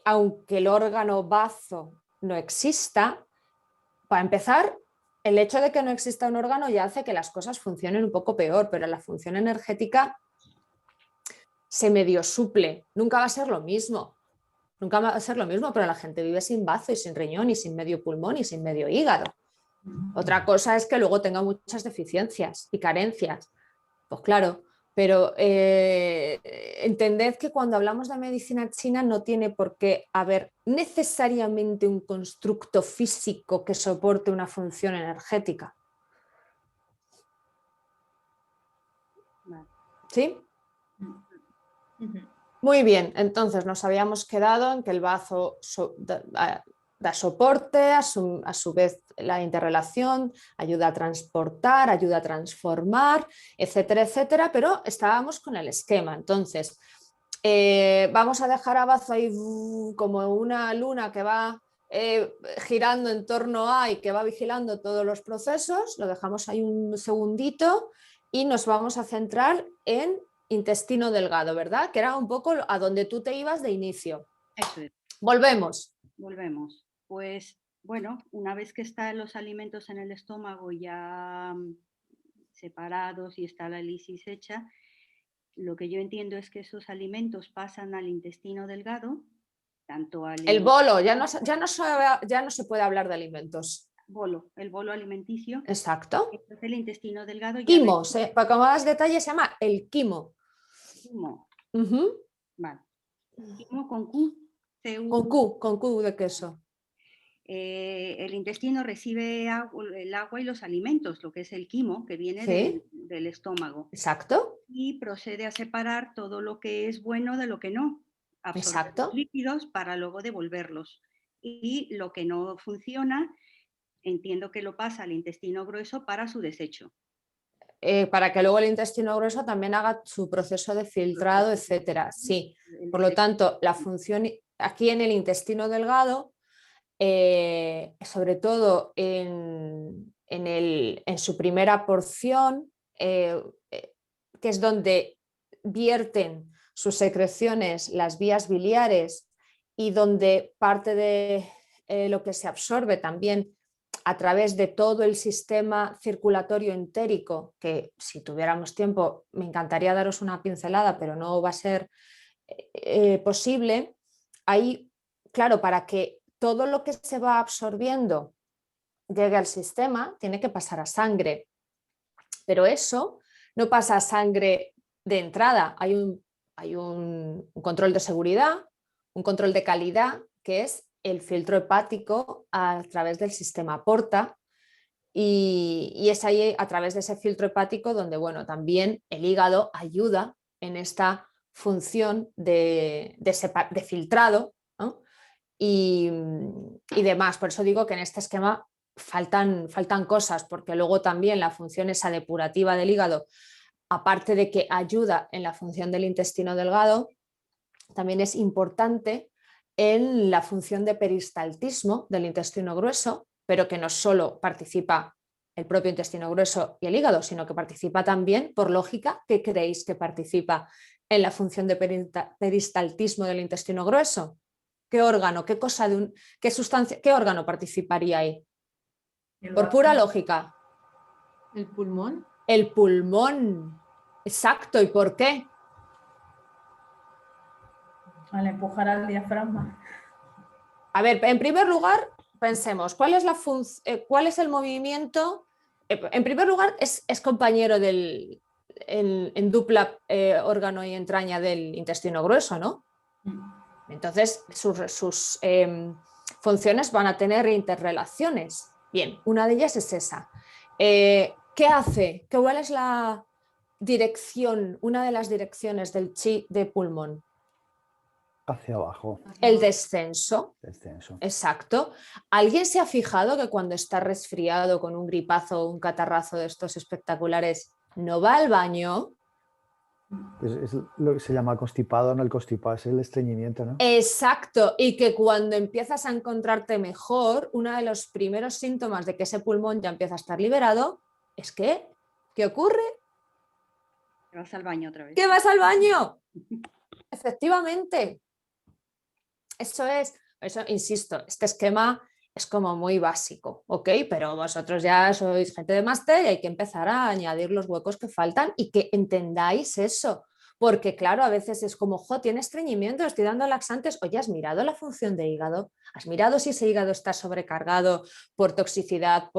S2: aunque el órgano bazo no exista, para empezar, el hecho de que no exista un órgano ya hace que las cosas funcionen un poco peor, pero la función energética se medio suple. Nunca va a ser lo mismo. Nunca va a ser lo mismo, pero la gente vive sin bazo y sin riñón y sin medio pulmón y sin medio hígado. Otra cosa es que luego tenga muchas deficiencias y carencias. Pues claro, pero entended que cuando hablamos de medicina china no tiene por qué haber necesariamente un constructo físico que soporte una función energética. ¿Sí? Muy bien, entonces nos habíamos quedado en que el bazo da soporte, a su vez la interrelación, ayuda a transportar, ayuda a transformar, etcétera, etcétera, pero estábamos con el esquema. Entonces, Vamos a dejar a bazo ahí como una luna que va girando en torno a y que va vigilando todos los procesos. Lo dejamos ahí un segundito y nos vamos a centrar en intestino delgado, ¿verdad? Que era un poco a donde tú te ibas de inicio.
S3: Eso es.
S2: Volvemos.
S3: Volvemos. Pues bueno, una vez que están los alimentos en el estómago ya separados y está la lisis hecha, lo que yo entiendo es que esos alimentos pasan al intestino delgado, tanto al...
S2: El bolo, ya no se puede hablar de alimentos.
S3: El bolo alimenticio.
S2: Exacto.
S3: Entonces el intestino delgado...
S2: Quimo, para que más detalles se llama el quimo.
S3: Quimo. Vale. Quimo con Q.
S2: Con Q de queso.
S3: El intestino recibe el agua y los alimentos, lo que es el quimo, que viene del estómago.
S2: Exacto.
S3: Y procede a separar todo lo que es bueno de lo que no. Absorber los líquidos para luego devolverlos. Y lo que no funciona, entiendo que lo pasa al intestino grueso para su desecho.
S2: Para que luego el intestino grueso también haga su proceso de filtrado, etcétera. Sí. Por lo tanto, la función aquí en el intestino delgado, sobre todo en su primera porción, que es donde vierten sus secreciones las vías biliares y donde parte de lo que se absorbe también a través de todo el sistema circulatorio entérico, que si tuviéramos tiempo me encantaría daros una pincelada, pero no va a ser posible. Ahí, claro, para que todo lo que se va absorbiendo llegue al sistema, tiene que pasar a sangre. Pero eso no pasa a sangre de entrada. Hay un control de seguridad, un control de calidad, que es el filtro hepático a través del sistema Porta. Y es ahí, a través de ese filtro hepático, donde bueno, también el hígado ayuda en esta función de filtrado, ¿no? y demás. Por eso digo que en este esquema faltan cosas, porque luego también la función esa depurativa del hígado, aparte de que ayuda en la función del intestino delgado, también es importante en la función de peristaltismo del intestino grueso, pero que no solo participa el propio intestino grueso y el hígado, sino que participa también, por lógica, ¿qué creéis que participa en la función de peristaltismo del intestino grueso? ¿Qué órgano, qué sustancia, qué órgano participaría ahí? Por pura lógica.
S8: ¿El pulmón?
S2: El pulmón. Exacto. ¿Y por qué?
S6: Al empujar al diafragma.
S2: A ver, en primer lugar, pensemos, ¿cuál es el movimiento? En primer lugar, es compañero en dupla órgano y entraña del intestino grueso, ¿no? Entonces, sus funciones van a tener interrelaciones. Bien, una de ellas es esa. ¿Qué hace? ¿Cuál es la dirección, una de las direcciones del chi de pulmón?
S4: Hacia abajo.
S2: El descenso.
S4: Descenso.
S2: Exacto. ¿Alguien se ha fijado que cuando está resfriado con un gripazo o un catarrazo de estos espectaculares no va al baño?
S4: Es lo que se llama constipado, no el constipado, es el estreñimiento, ¿no?
S2: Exacto, y que cuando empiezas a encontrarte mejor, uno de los primeros síntomas de que ese pulmón ya empieza a estar liberado es que, ¿qué ocurre?
S3: Que vas al baño otra vez.
S2: ¡Que vas al baño! Efectivamente. Eso, insisto, este esquema es como muy básico, ¿ok? Pero vosotros ya sois gente de máster y hay que empezar a añadir los huecos que faltan y que entendáis eso. Porque claro, a veces es como, tiene estreñimiento, estoy dando laxantes. Oye, ¿has mirado la función de hígado? ¿Has mirado si ese hígado está sobrecargado por toxicidad,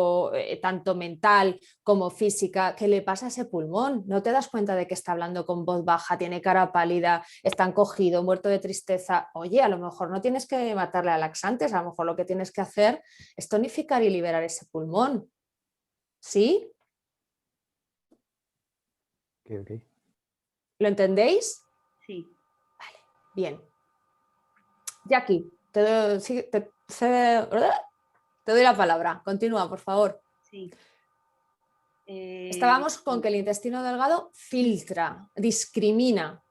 S2: tanto mental como física? ¿Qué le pasa a ese pulmón? ¿No te das cuenta de que está hablando con voz baja, tiene cara pálida, está encogido, muerto de tristeza? Oye, a lo mejor no tienes que matarle a laxantes, a lo mejor lo que tienes que hacer es tonificar y liberar ese pulmón. ¿Sí?
S4: Ok.
S2: ¿Lo entendéis?
S3: Sí.
S2: Vale, bien. Jackie, te doy la palabra. Continúa, por favor.
S3: Sí.
S2: Estábamos con que el intestino delgado filtra, discrimina.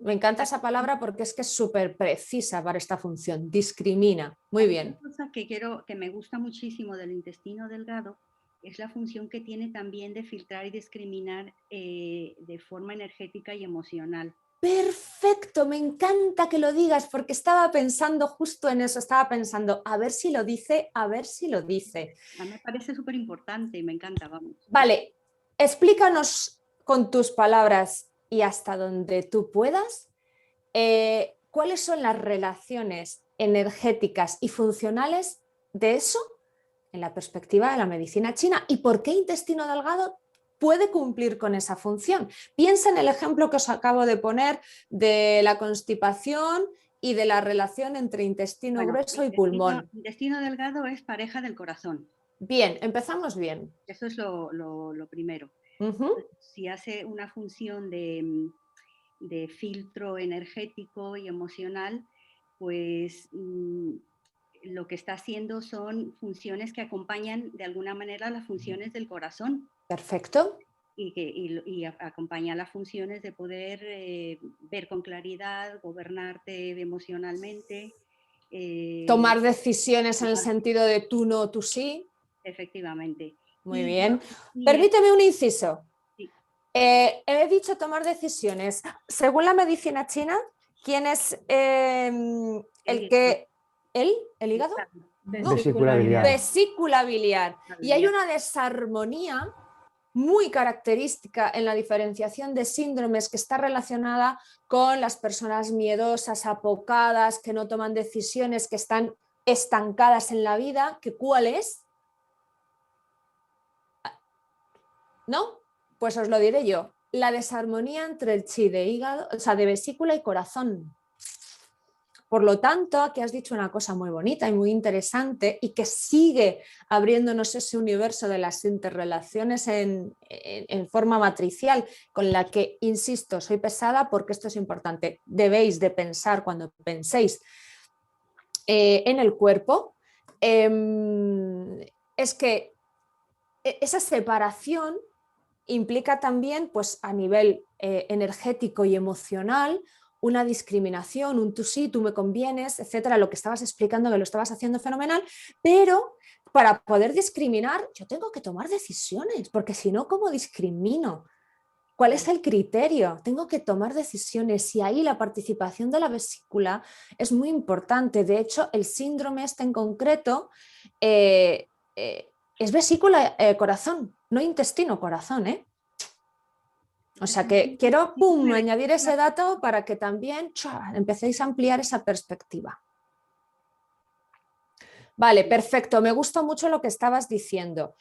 S2: Me encanta esa palabra porque es que es súper precisa para esta función, discrimina. Muy bien.
S3: Una cosa que me gusta muchísimo del intestino delgado es la función que tiene también de filtrar y discriminar de forma energética y emocional.
S2: Perfecto, me encanta que lo digas porque estaba pensando justo en eso, estaba pensando, a ver si lo dice, a ver si lo dice.
S3: A mí me parece súper importante y me encanta, vamos.
S2: Vale, explícanos con tus palabras y hasta donde tú puedas, ¿cuáles son las relaciones energéticas y funcionales de eso en la perspectiva de la medicina china y por qué intestino delgado puede cumplir con esa función? Piensa en el ejemplo que os acabo de poner de la constipación y de la relación entre intestino grueso y pulmón.
S3: Intestino delgado es pareja del corazón.
S2: Bien, empezamos bien.
S3: Eso es lo primero. Si hace una función de filtro energético y emocional, pues lo que está haciendo son funciones que acompañan de alguna manera las funciones del corazón.
S2: Perfecto.
S3: Y acompaña las funciones de poder ver con claridad, gobernarte emocionalmente.
S2: Tomar decisiones en el sentido de tú no, tú sí.
S3: Efectivamente.
S2: Muy bien. Permíteme un inciso.
S3: Sí.
S2: He dicho tomar decisiones. Según la medicina china, ¿quién es el hígado?
S4: Vesícula biliar.
S2: Vesícula biliar. Y hay una desarmonía muy característica en la diferenciación de síndromes que está relacionada con las personas miedosas, apocadas, que no toman decisiones, que están estancadas en la vida. ¿Cuál es? ¿No? Pues os lo diré yo. La desarmonía entre el chi de hígado, o sea, de vesícula y corazón. Por lo tanto, aquí has dicho una cosa muy bonita y muy interesante y que sigue abriéndonos ese universo de las interrelaciones en forma matricial, con la que, insisto, soy pesada porque esto es importante. Debéis de pensar cuando penséis en el cuerpo, es que esa separación implica también, pues, a nivel energético y emocional, una discriminación, un tú sí, tú me convienes, etcétera, lo que estabas explicando, que lo estabas haciendo fenomenal, pero para poder discriminar yo tengo que tomar decisiones, porque si no, ¿cómo discrimino? ¿Cuál es el criterio? Tengo que tomar decisiones y ahí la participación de la vesícula es muy importante. De hecho, el síndrome este en concreto es vesícula corazón, no intestino corazón, ¿eh? O sea que quiero añadir ese dato para que también empecéis a ampliar esa perspectiva. Vale, perfecto. Me gusta mucho lo que estabas diciendo.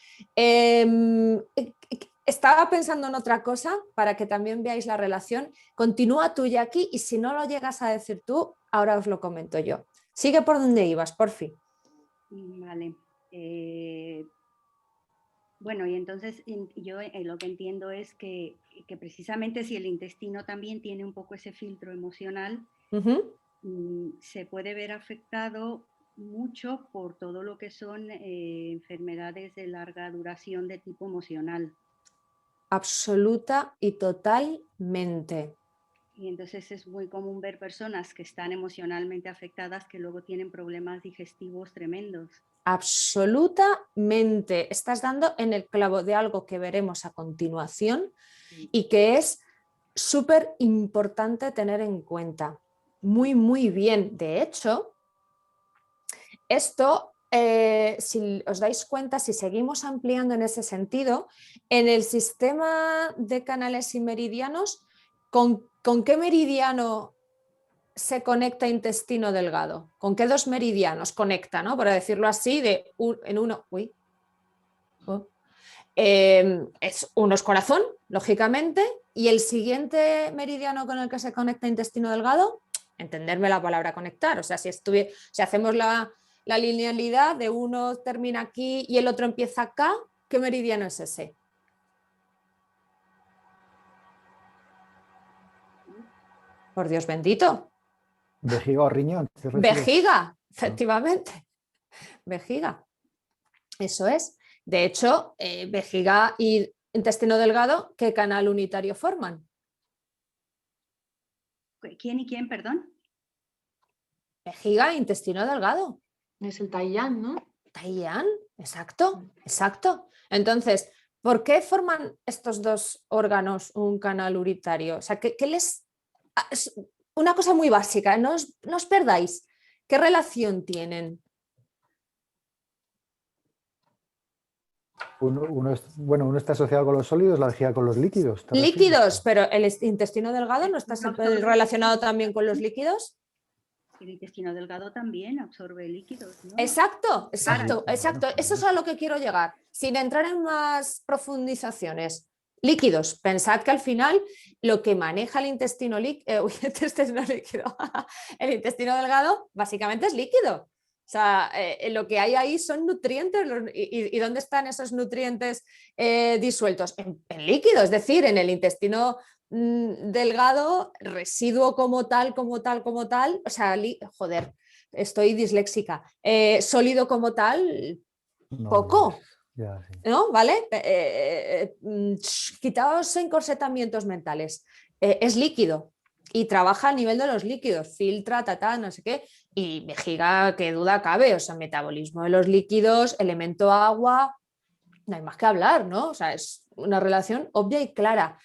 S2: Estaba pensando en otra cosa para que también veáis la relación. Continúa tú, Jackie, y si no lo llegas a decir tú, ahora os lo comento yo. Sigue por donde ibas, por fin.
S3: Vale. Bueno, y entonces yo lo que entiendo es que precisamente si el intestino también tiene un poco ese filtro emocional, se puede ver afectado mucho por todo lo que son enfermedades de larga duración de tipo emocional.
S2: Absoluta y totalmente.
S3: Y entonces es muy común ver personas que están emocionalmente afectadas que luego tienen problemas digestivos tremendos.
S2: Absolutamente. Estás dando en el clavo de algo que veremos a continuación y que es súper importante tener en cuenta. Muy, muy bien. De hecho, esto, si os dais cuenta, si seguimos ampliando en ese sentido, en el sistema de canales y meridianos, ¿con qué meridiano se conecta intestino delgado? ¿Con qué dos meridianos conecta, ¿no? Por decirlo así, uno es corazón, lógicamente, y el siguiente meridiano con el que se conecta intestino delgado, entenderme la palabra conectar, o sea, si hacemos la linealidad de uno termina aquí y el otro empieza acá, ¿qué meridiano es ese? Por Dios bendito.
S4: ¿Vejiga o riñón?
S2: Vejiga, efectivamente. Vejiga. Eso es. De hecho, vejiga y intestino delgado, ¿qué canal unitario forman?
S3: ¿Quién y quién, perdón?
S2: Vejiga e intestino delgado.
S8: Es el Taiyán, ¿no?
S2: Taiyán, exacto, exacto. Entonces, ¿por qué forman estos dos órganos un canal urinario? O sea, ¿qué les...? Es una cosa muy básica, no os perdáis. ¿Qué relación tienen?
S4: Uno está asociado con los sólidos, la vejiga con los líquidos. ¿te refieres?
S2: Líquidos, pero el intestino delgado no está
S3: Absorbe
S2: relacionado también con los líquidos.
S3: El intestino delgado también absorbe líquidos, ¿no?
S2: Exacto, exacto,
S4: Claro.
S2: exacto. Eso es a lo que quiero llegar, sin entrar en más profundizaciones. Líquidos. Pensad que al final lo que maneja el intestino líquido, el intestino delgado, básicamente es líquido. O sea, lo que hay ahí son nutrientes. ¿Y dónde están esos nutrientes disueltos? En líquido, es decir, en el intestino delgado, residuo como tal, o sea, joder, estoy disléxica, sólido como tal,
S4: No,
S2: poco,
S4: ya, sí.
S2: ¿no? ¿Vale? Quitaos encorsetamientos mentales, es líquido y trabaja a nivel de los líquidos, filtra, no sé qué, y vejiga, qué duda cabe, o sea, metabolismo de los líquidos, elemento agua, no hay más que hablar, ¿no? O sea, es una relación obvia y clara.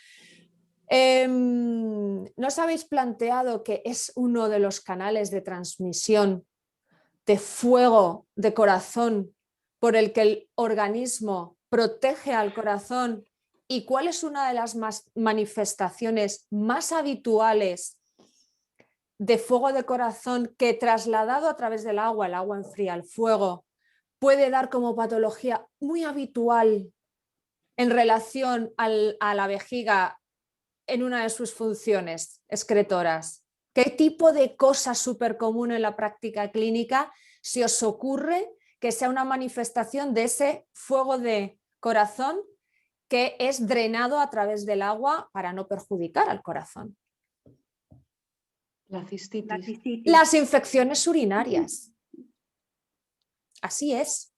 S2: ¿No os habéis planteado que es uno de los canales de transmisión de fuego de corazón por el que el organismo protege al corazón? ¿Y cuál es una de las manifestaciones más habituales de fuego de corazón que, trasladado a través del agua, el agua enfría, el fuego, puede dar como patología muy habitual en relación a la vejiga en una de sus funciones excretoras? ¿Qué tipo de cosa súper común en la práctica clínica se os ocurre que sea una manifestación de ese fuego de corazón que es drenado a través del agua para no perjudicar al corazón?
S8: La cistitis.
S3: La cistitis.
S2: Las infecciones urinarias. Así es.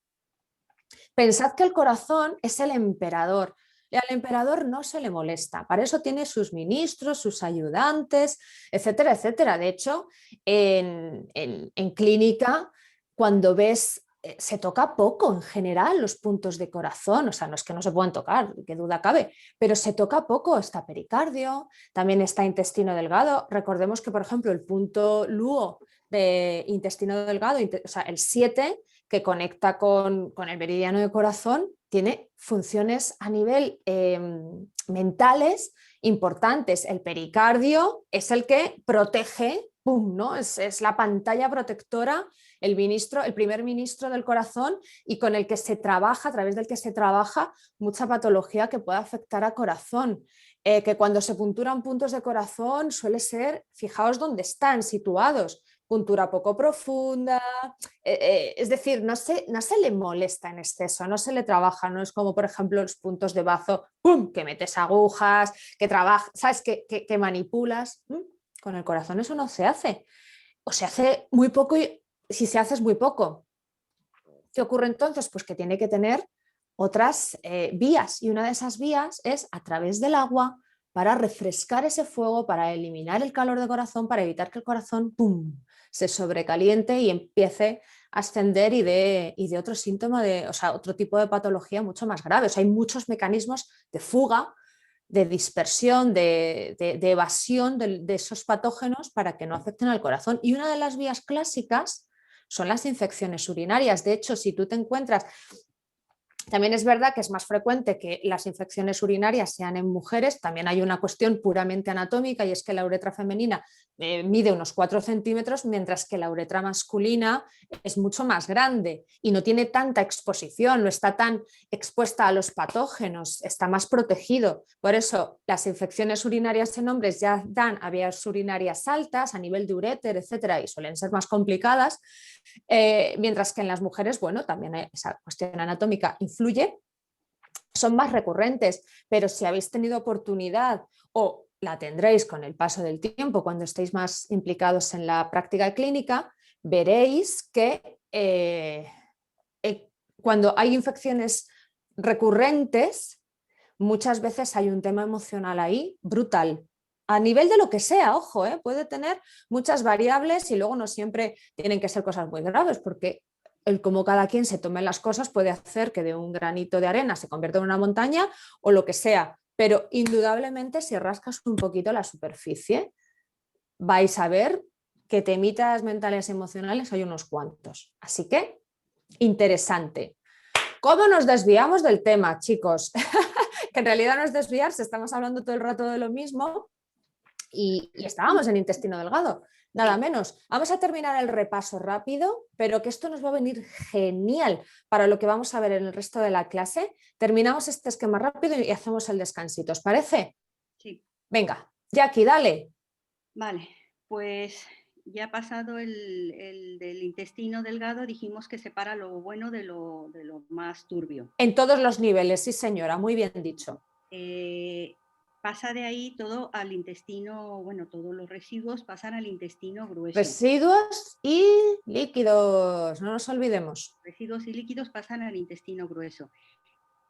S2: Pensad que el corazón es el emperador. Y al emperador no se le molesta. Para eso tiene sus ministros, sus ayudantes, etcétera, etcétera. De hecho, en clínica, cuando ves, se toca poco en general los puntos de corazón. O sea, no es que no se puedan tocar, qué duda cabe, pero se toca poco. Está pericardio, también está intestino delgado. Recordemos que, por ejemplo, el punto LUO de intestino delgado, o sea, el 7, que conecta con el meridiano de corazón, tiene funciones a nivel mentales importantes. El pericardio es el que protege, ¡pum!, ¿no? Es la pantalla protectora, el primer ministro del corazón, y con el que se trabaja, a través del que se trabaja mucha patología que puede afectar al corazón. Que cuando se punturan puntos de corazón suele ser, fijaos dónde están situados, puntura poco profunda, es decir, no se le molesta en exceso, no se le trabaja, no es como por ejemplo los puntos de bazo, ¡pum!, que metes agujas, que trabajas, ¿sabes?, que manipulas. Con el corazón eso no se hace, o se hace muy poco, y si se hace es muy poco. ¿Qué ocurre entonces? Pues que tiene que tener otras vías, y una de esas vías es a través del agua, para refrescar ese fuego, para eliminar el calor del corazón, para evitar que el corazón, ¡pum!, se sobrecaliente y empiece a ascender y de otro síntoma, o sea, otro tipo de patología mucho más grave. O sea, hay muchos mecanismos de fuga, de dispersión, de evasión de esos patógenos para que no afecten al corazón. Y una de las vías clásicas son las infecciones urinarias. De hecho, si tú te encuentras... También es verdad que es más frecuente que las infecciones urinarias sean en mujeres. También hay una cuestión puramente anatómica, y es que la uretra femenina mide unos 4 centímetros, mientras que la uretra masculina es mucho más grande y no tiene tanta exposición, no está tan expuesta a los patógenos, está más protegido. Por eso las infecciones urinarias en hombres ya dan a vías urinarias altas, a nivel de uréter, etcétera, y suelen ser más complicadas. Mientras que en las mujeres, bueno, también esa cuestión anatómica influye, son más recurrentes, pero si habéis tenido oportunidad, o la tendréis con el paso del tiempo cuando estéis más implicados en la práctica clínica, veréis que cuando hay infecciones recurrentes, muchas veces hay un tema emocional ahí brutal. a nivel de lo que sea, ojo, puede tener muchas variables y luego no siempre tienen que ser cosas muy graves, porque el cómo cada quien se tome las cosas puede hacer que de un granito de arena se convierta en una montaña o lo que sea, pero indudablemente si rascas un poquito la superficie vais a ver que temitas mentales y emocionales hay unos cuantos. Así que, interesante. ¿Cómo nos desviamos del tema, chicos? Que en realidad no es desviarse, estamos hablando todo el rato de lo mismo y estábamos en intestino delgado. Nada menos. Vamos a terminar el repaso rápido, pero que esto nos va a venir genial para lo que vamos a ver en el resto de la clase. Terminamos este esquema rápido y hacemos el descansito. ¿Os parece?
S3: Sí.
S2: Venga, Jackie, dale.
S3: Vale, pues ya pasado el del intestino delgado, dijimos que separa lo bueno de lo más turbio.
S2: En todos los niveles, sí señora, muy bien dicho.
S3: Pasa de ahí todo al intestino, bueno, todos los residuos pasan al intestino grueso.
S2: Residuos y líquidos, no nos olvidemos.
S3: Residuos y líquidos pasan al intestino grueso,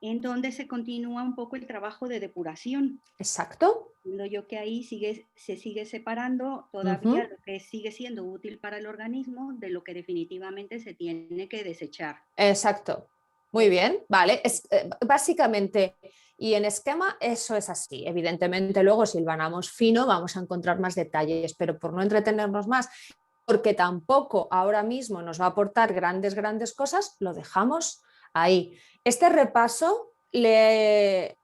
S3: en donde se continúa un poco el trabajo de depuración.
S2: Exacto.
S3: Entiendo yo que ahí se sigue separando todavía lo que sigue siendo útil para el organismo de lo que definitivamente se tiene que desechar.
S2: Exacto. Muy bien, vale. Básicamente, y en esquema eso es así. Evidentemente luego si hilvanamos fino vamos a encontrar más detalles, pero por no entretenernos más, porque tampoco ahora mismo nos va a aportar grandes cosas, lo dejamos ahí. Este repaso le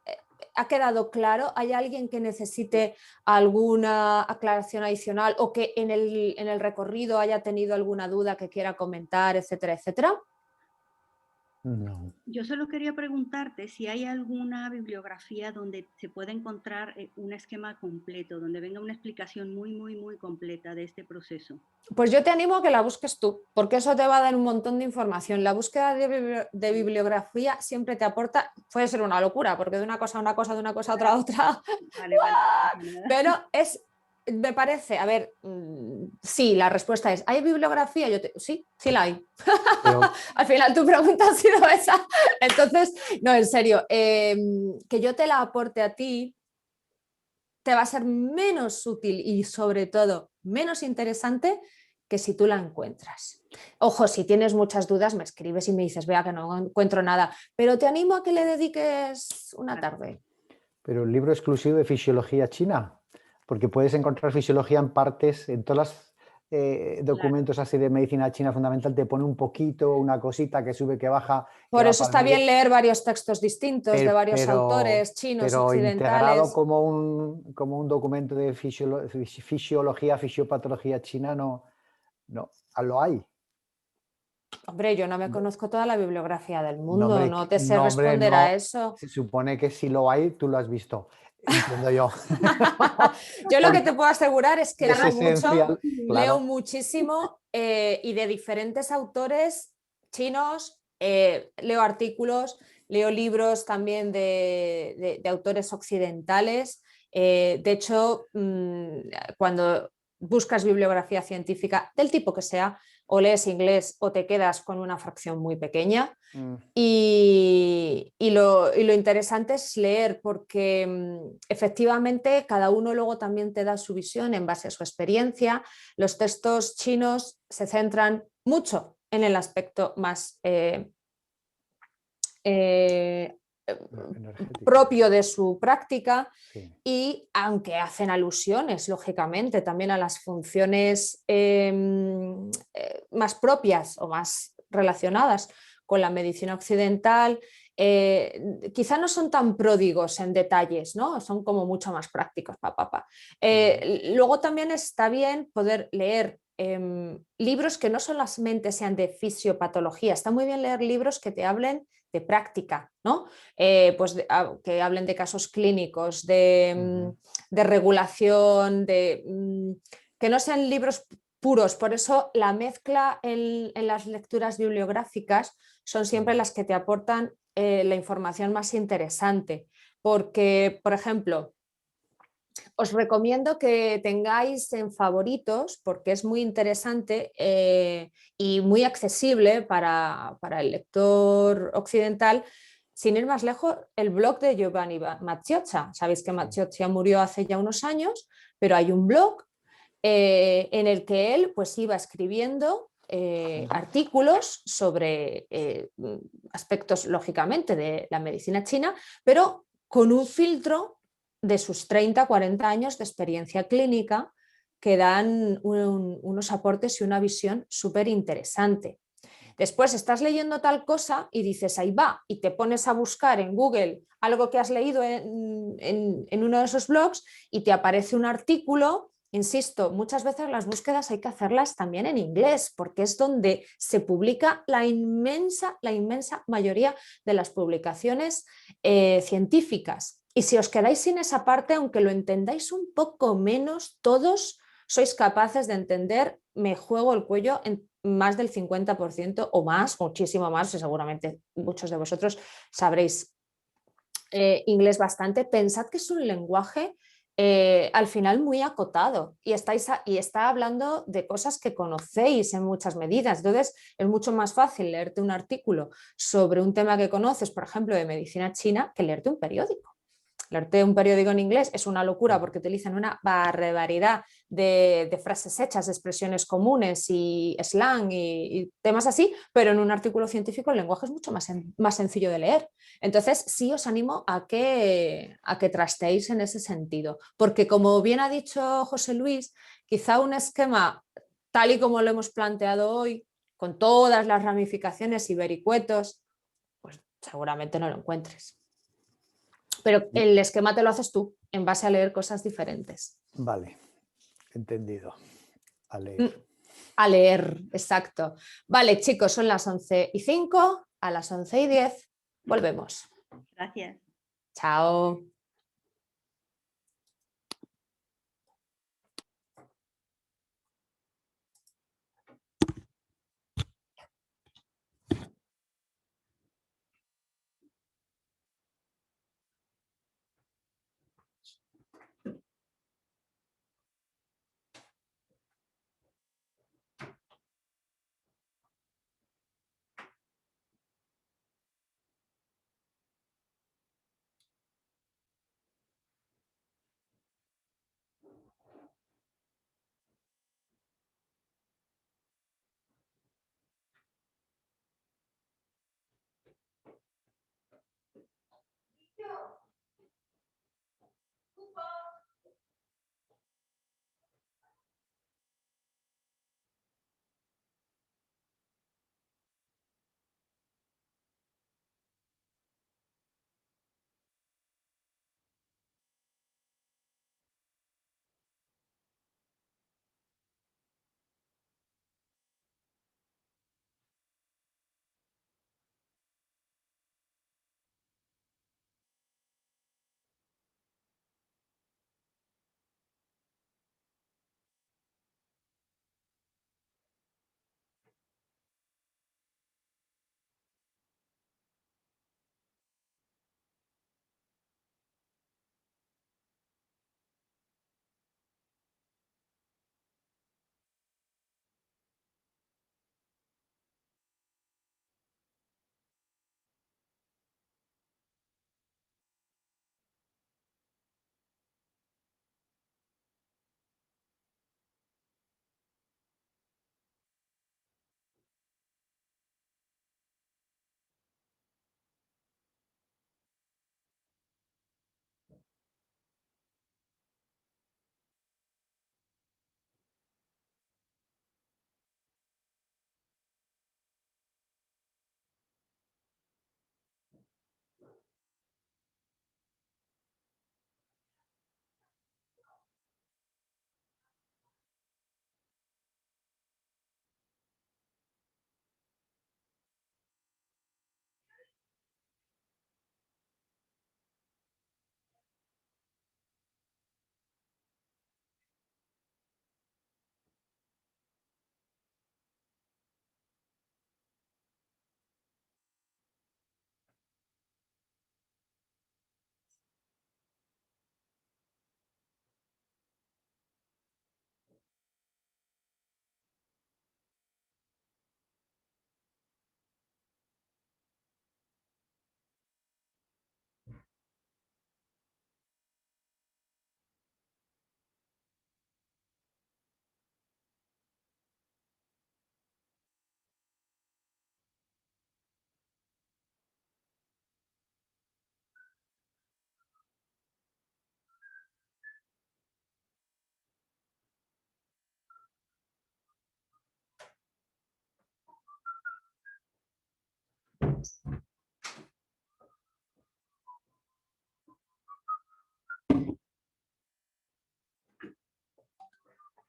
S2: ha quedado claro. ¿Hay alguien que necesite alguna aclaración adicional o que en el recorrido haya tenido alguna duda que quiera comentar, etcétera, etcétera?
S4: No.
S3: Yo solo quería preguntarte si hay alguna bibliografía donde se pueda encontrar un esquema completo, donde venga una explicación muy completa de este proceso.
S2: Pues yo te animo a que la busques tú, porque eso te va a dar un montón de información. La búsqueda de bibliografía siempre te aporta, puede ser una locura, porque de una cosa a una cosa, de una cosa a otra a otra.
S3: Vale.
S2: Pero me parece, a ver, sí, la respuesta es, ¿hay bibliografía? Sí la hay.
S4: Pero,
S2: Al final tu pregunta ha sido esa. Entonces, no, en serio, que yo te la aporte a ti te va a ser menos útil y sobre todo menos interesante que si tú la encuentras. Ojo, si tienes muchas dudas me escribes y me dices, vea que no encuentro nada, pero te animo a que le dediques una tarde.
S4: pero el libro exclusivo de fisiología china, porque puedes encontrar fisiología en partes, en todos los documentos así de medicina china fundamental, te pone un poquito, una cosita que sube, que baja.
S2: Por eso está bien leer varios textos distintos de varios autores chinos,
S4: pero
S2: occidentales.
S4: Integrado como un documento de fisiología, fisiopatología china, no lo hay.
S2: Hombre, yo no me conozco toda la bibliografía del mundo, no te sé
S4: no,
S2: responder a eso.
S4: Se supone que si lo hay, tú lo has visto, entiendo yo.
S2: Yo lo que te puedo asegurar es que
S4: claro.
S2: leo muchísimo y de diferentes autores chinos, leo artículos, leo libros también de autores occidentales. De hecho, cuando buscas bibliografía científica del tipo que sea, o lees inglés o te quedas con una fracción muy pequeña. Y lo interesante es leer porque efectivamente cada uno luego también te da su visión en base a su experiencia. Los textos chinos se centran mucho en el aspecto más propio de su práctica, sí. Y aunque hacen alusiones lógicamente también a las funciones más propias o más relacionadas con la medicina occidental, quizá no son tan pródigos en detalles, ¿no? Son como mucho más prácticos. Luego también está bien poder leer libros que no solamente sean de fisiopatología, está muy bien leer libros que te hablen de práctica, ¿no? Que hablen de casos clínicos, de regulación, que no sean libros puros. Por eso la mezcla en las lecturas bibliográficas son siempre las que te aportan la información más interesante. Porque, por ejemplo, os recomiendo que tengáis en favoritos, porque es muy interesante y muy accesible para el lector occidental, sin ir más lejos, el blog de Giovanni Maciocia. Sabéis que Maciocia murió hace ya unos años, pero hay un blog en el que él pues iba escribiendo artículos sobre aspectos, lógicamente, de la medicina china, pero con un filtro de sus 30, 40 años de experiencia clínica que dan unos aportes y una visión súper interesante. Después estás leyendo tal cosa y dices, ahí va, y te pones a buscar en Google algo que has leído en uno de esos blogs y te aparece un artículo. Insisto, muchas veces las búsquedas hay que hacerlas también en inglés, porque es donde se publica la inmensa mayoría de las publicaciones científicas. Y si os quedáis sin esa parte, aunque lo entendáis un poco menos, todos sois capaces de entender, me juego el cuello en más del 50% o más, muchísimo más, y seguramente muchos de vosotros sabréis inglés bastante. Pensad que es un lenguaje al final muy acotado y está hablando de cosas que conocéis en muchas medidas. Entonces es mucho más fácil leerte un artículo sobre un tema que conoces, por ejemplo, de medicina china, que leerte un periódico. Leerte un periódico en inglés es una locura porque utilizan una barbaridad de frases hechas, de expresiones comunes y slang y temas así, pero en un artículo científico el lenguaje es mucho más sencillo de leer. Entonces sí os animo a que trasteéis en ese sentido, porque como bien ha dicho José Luis, quizá un esquema tal y como lo hemos planteado hoy, con todas las ramificaciones y vericuetos, pues seguramente no lo encuentres. Pero el esquema te lo haces tú, en base a leer cosas diferentes.
S4: Vale, entendido. A leer.
S2: A leer, exacto. Vale, chicos, son las 11:05, a las 11:10 volvemos.
S3: Gracias.
S2: Chao.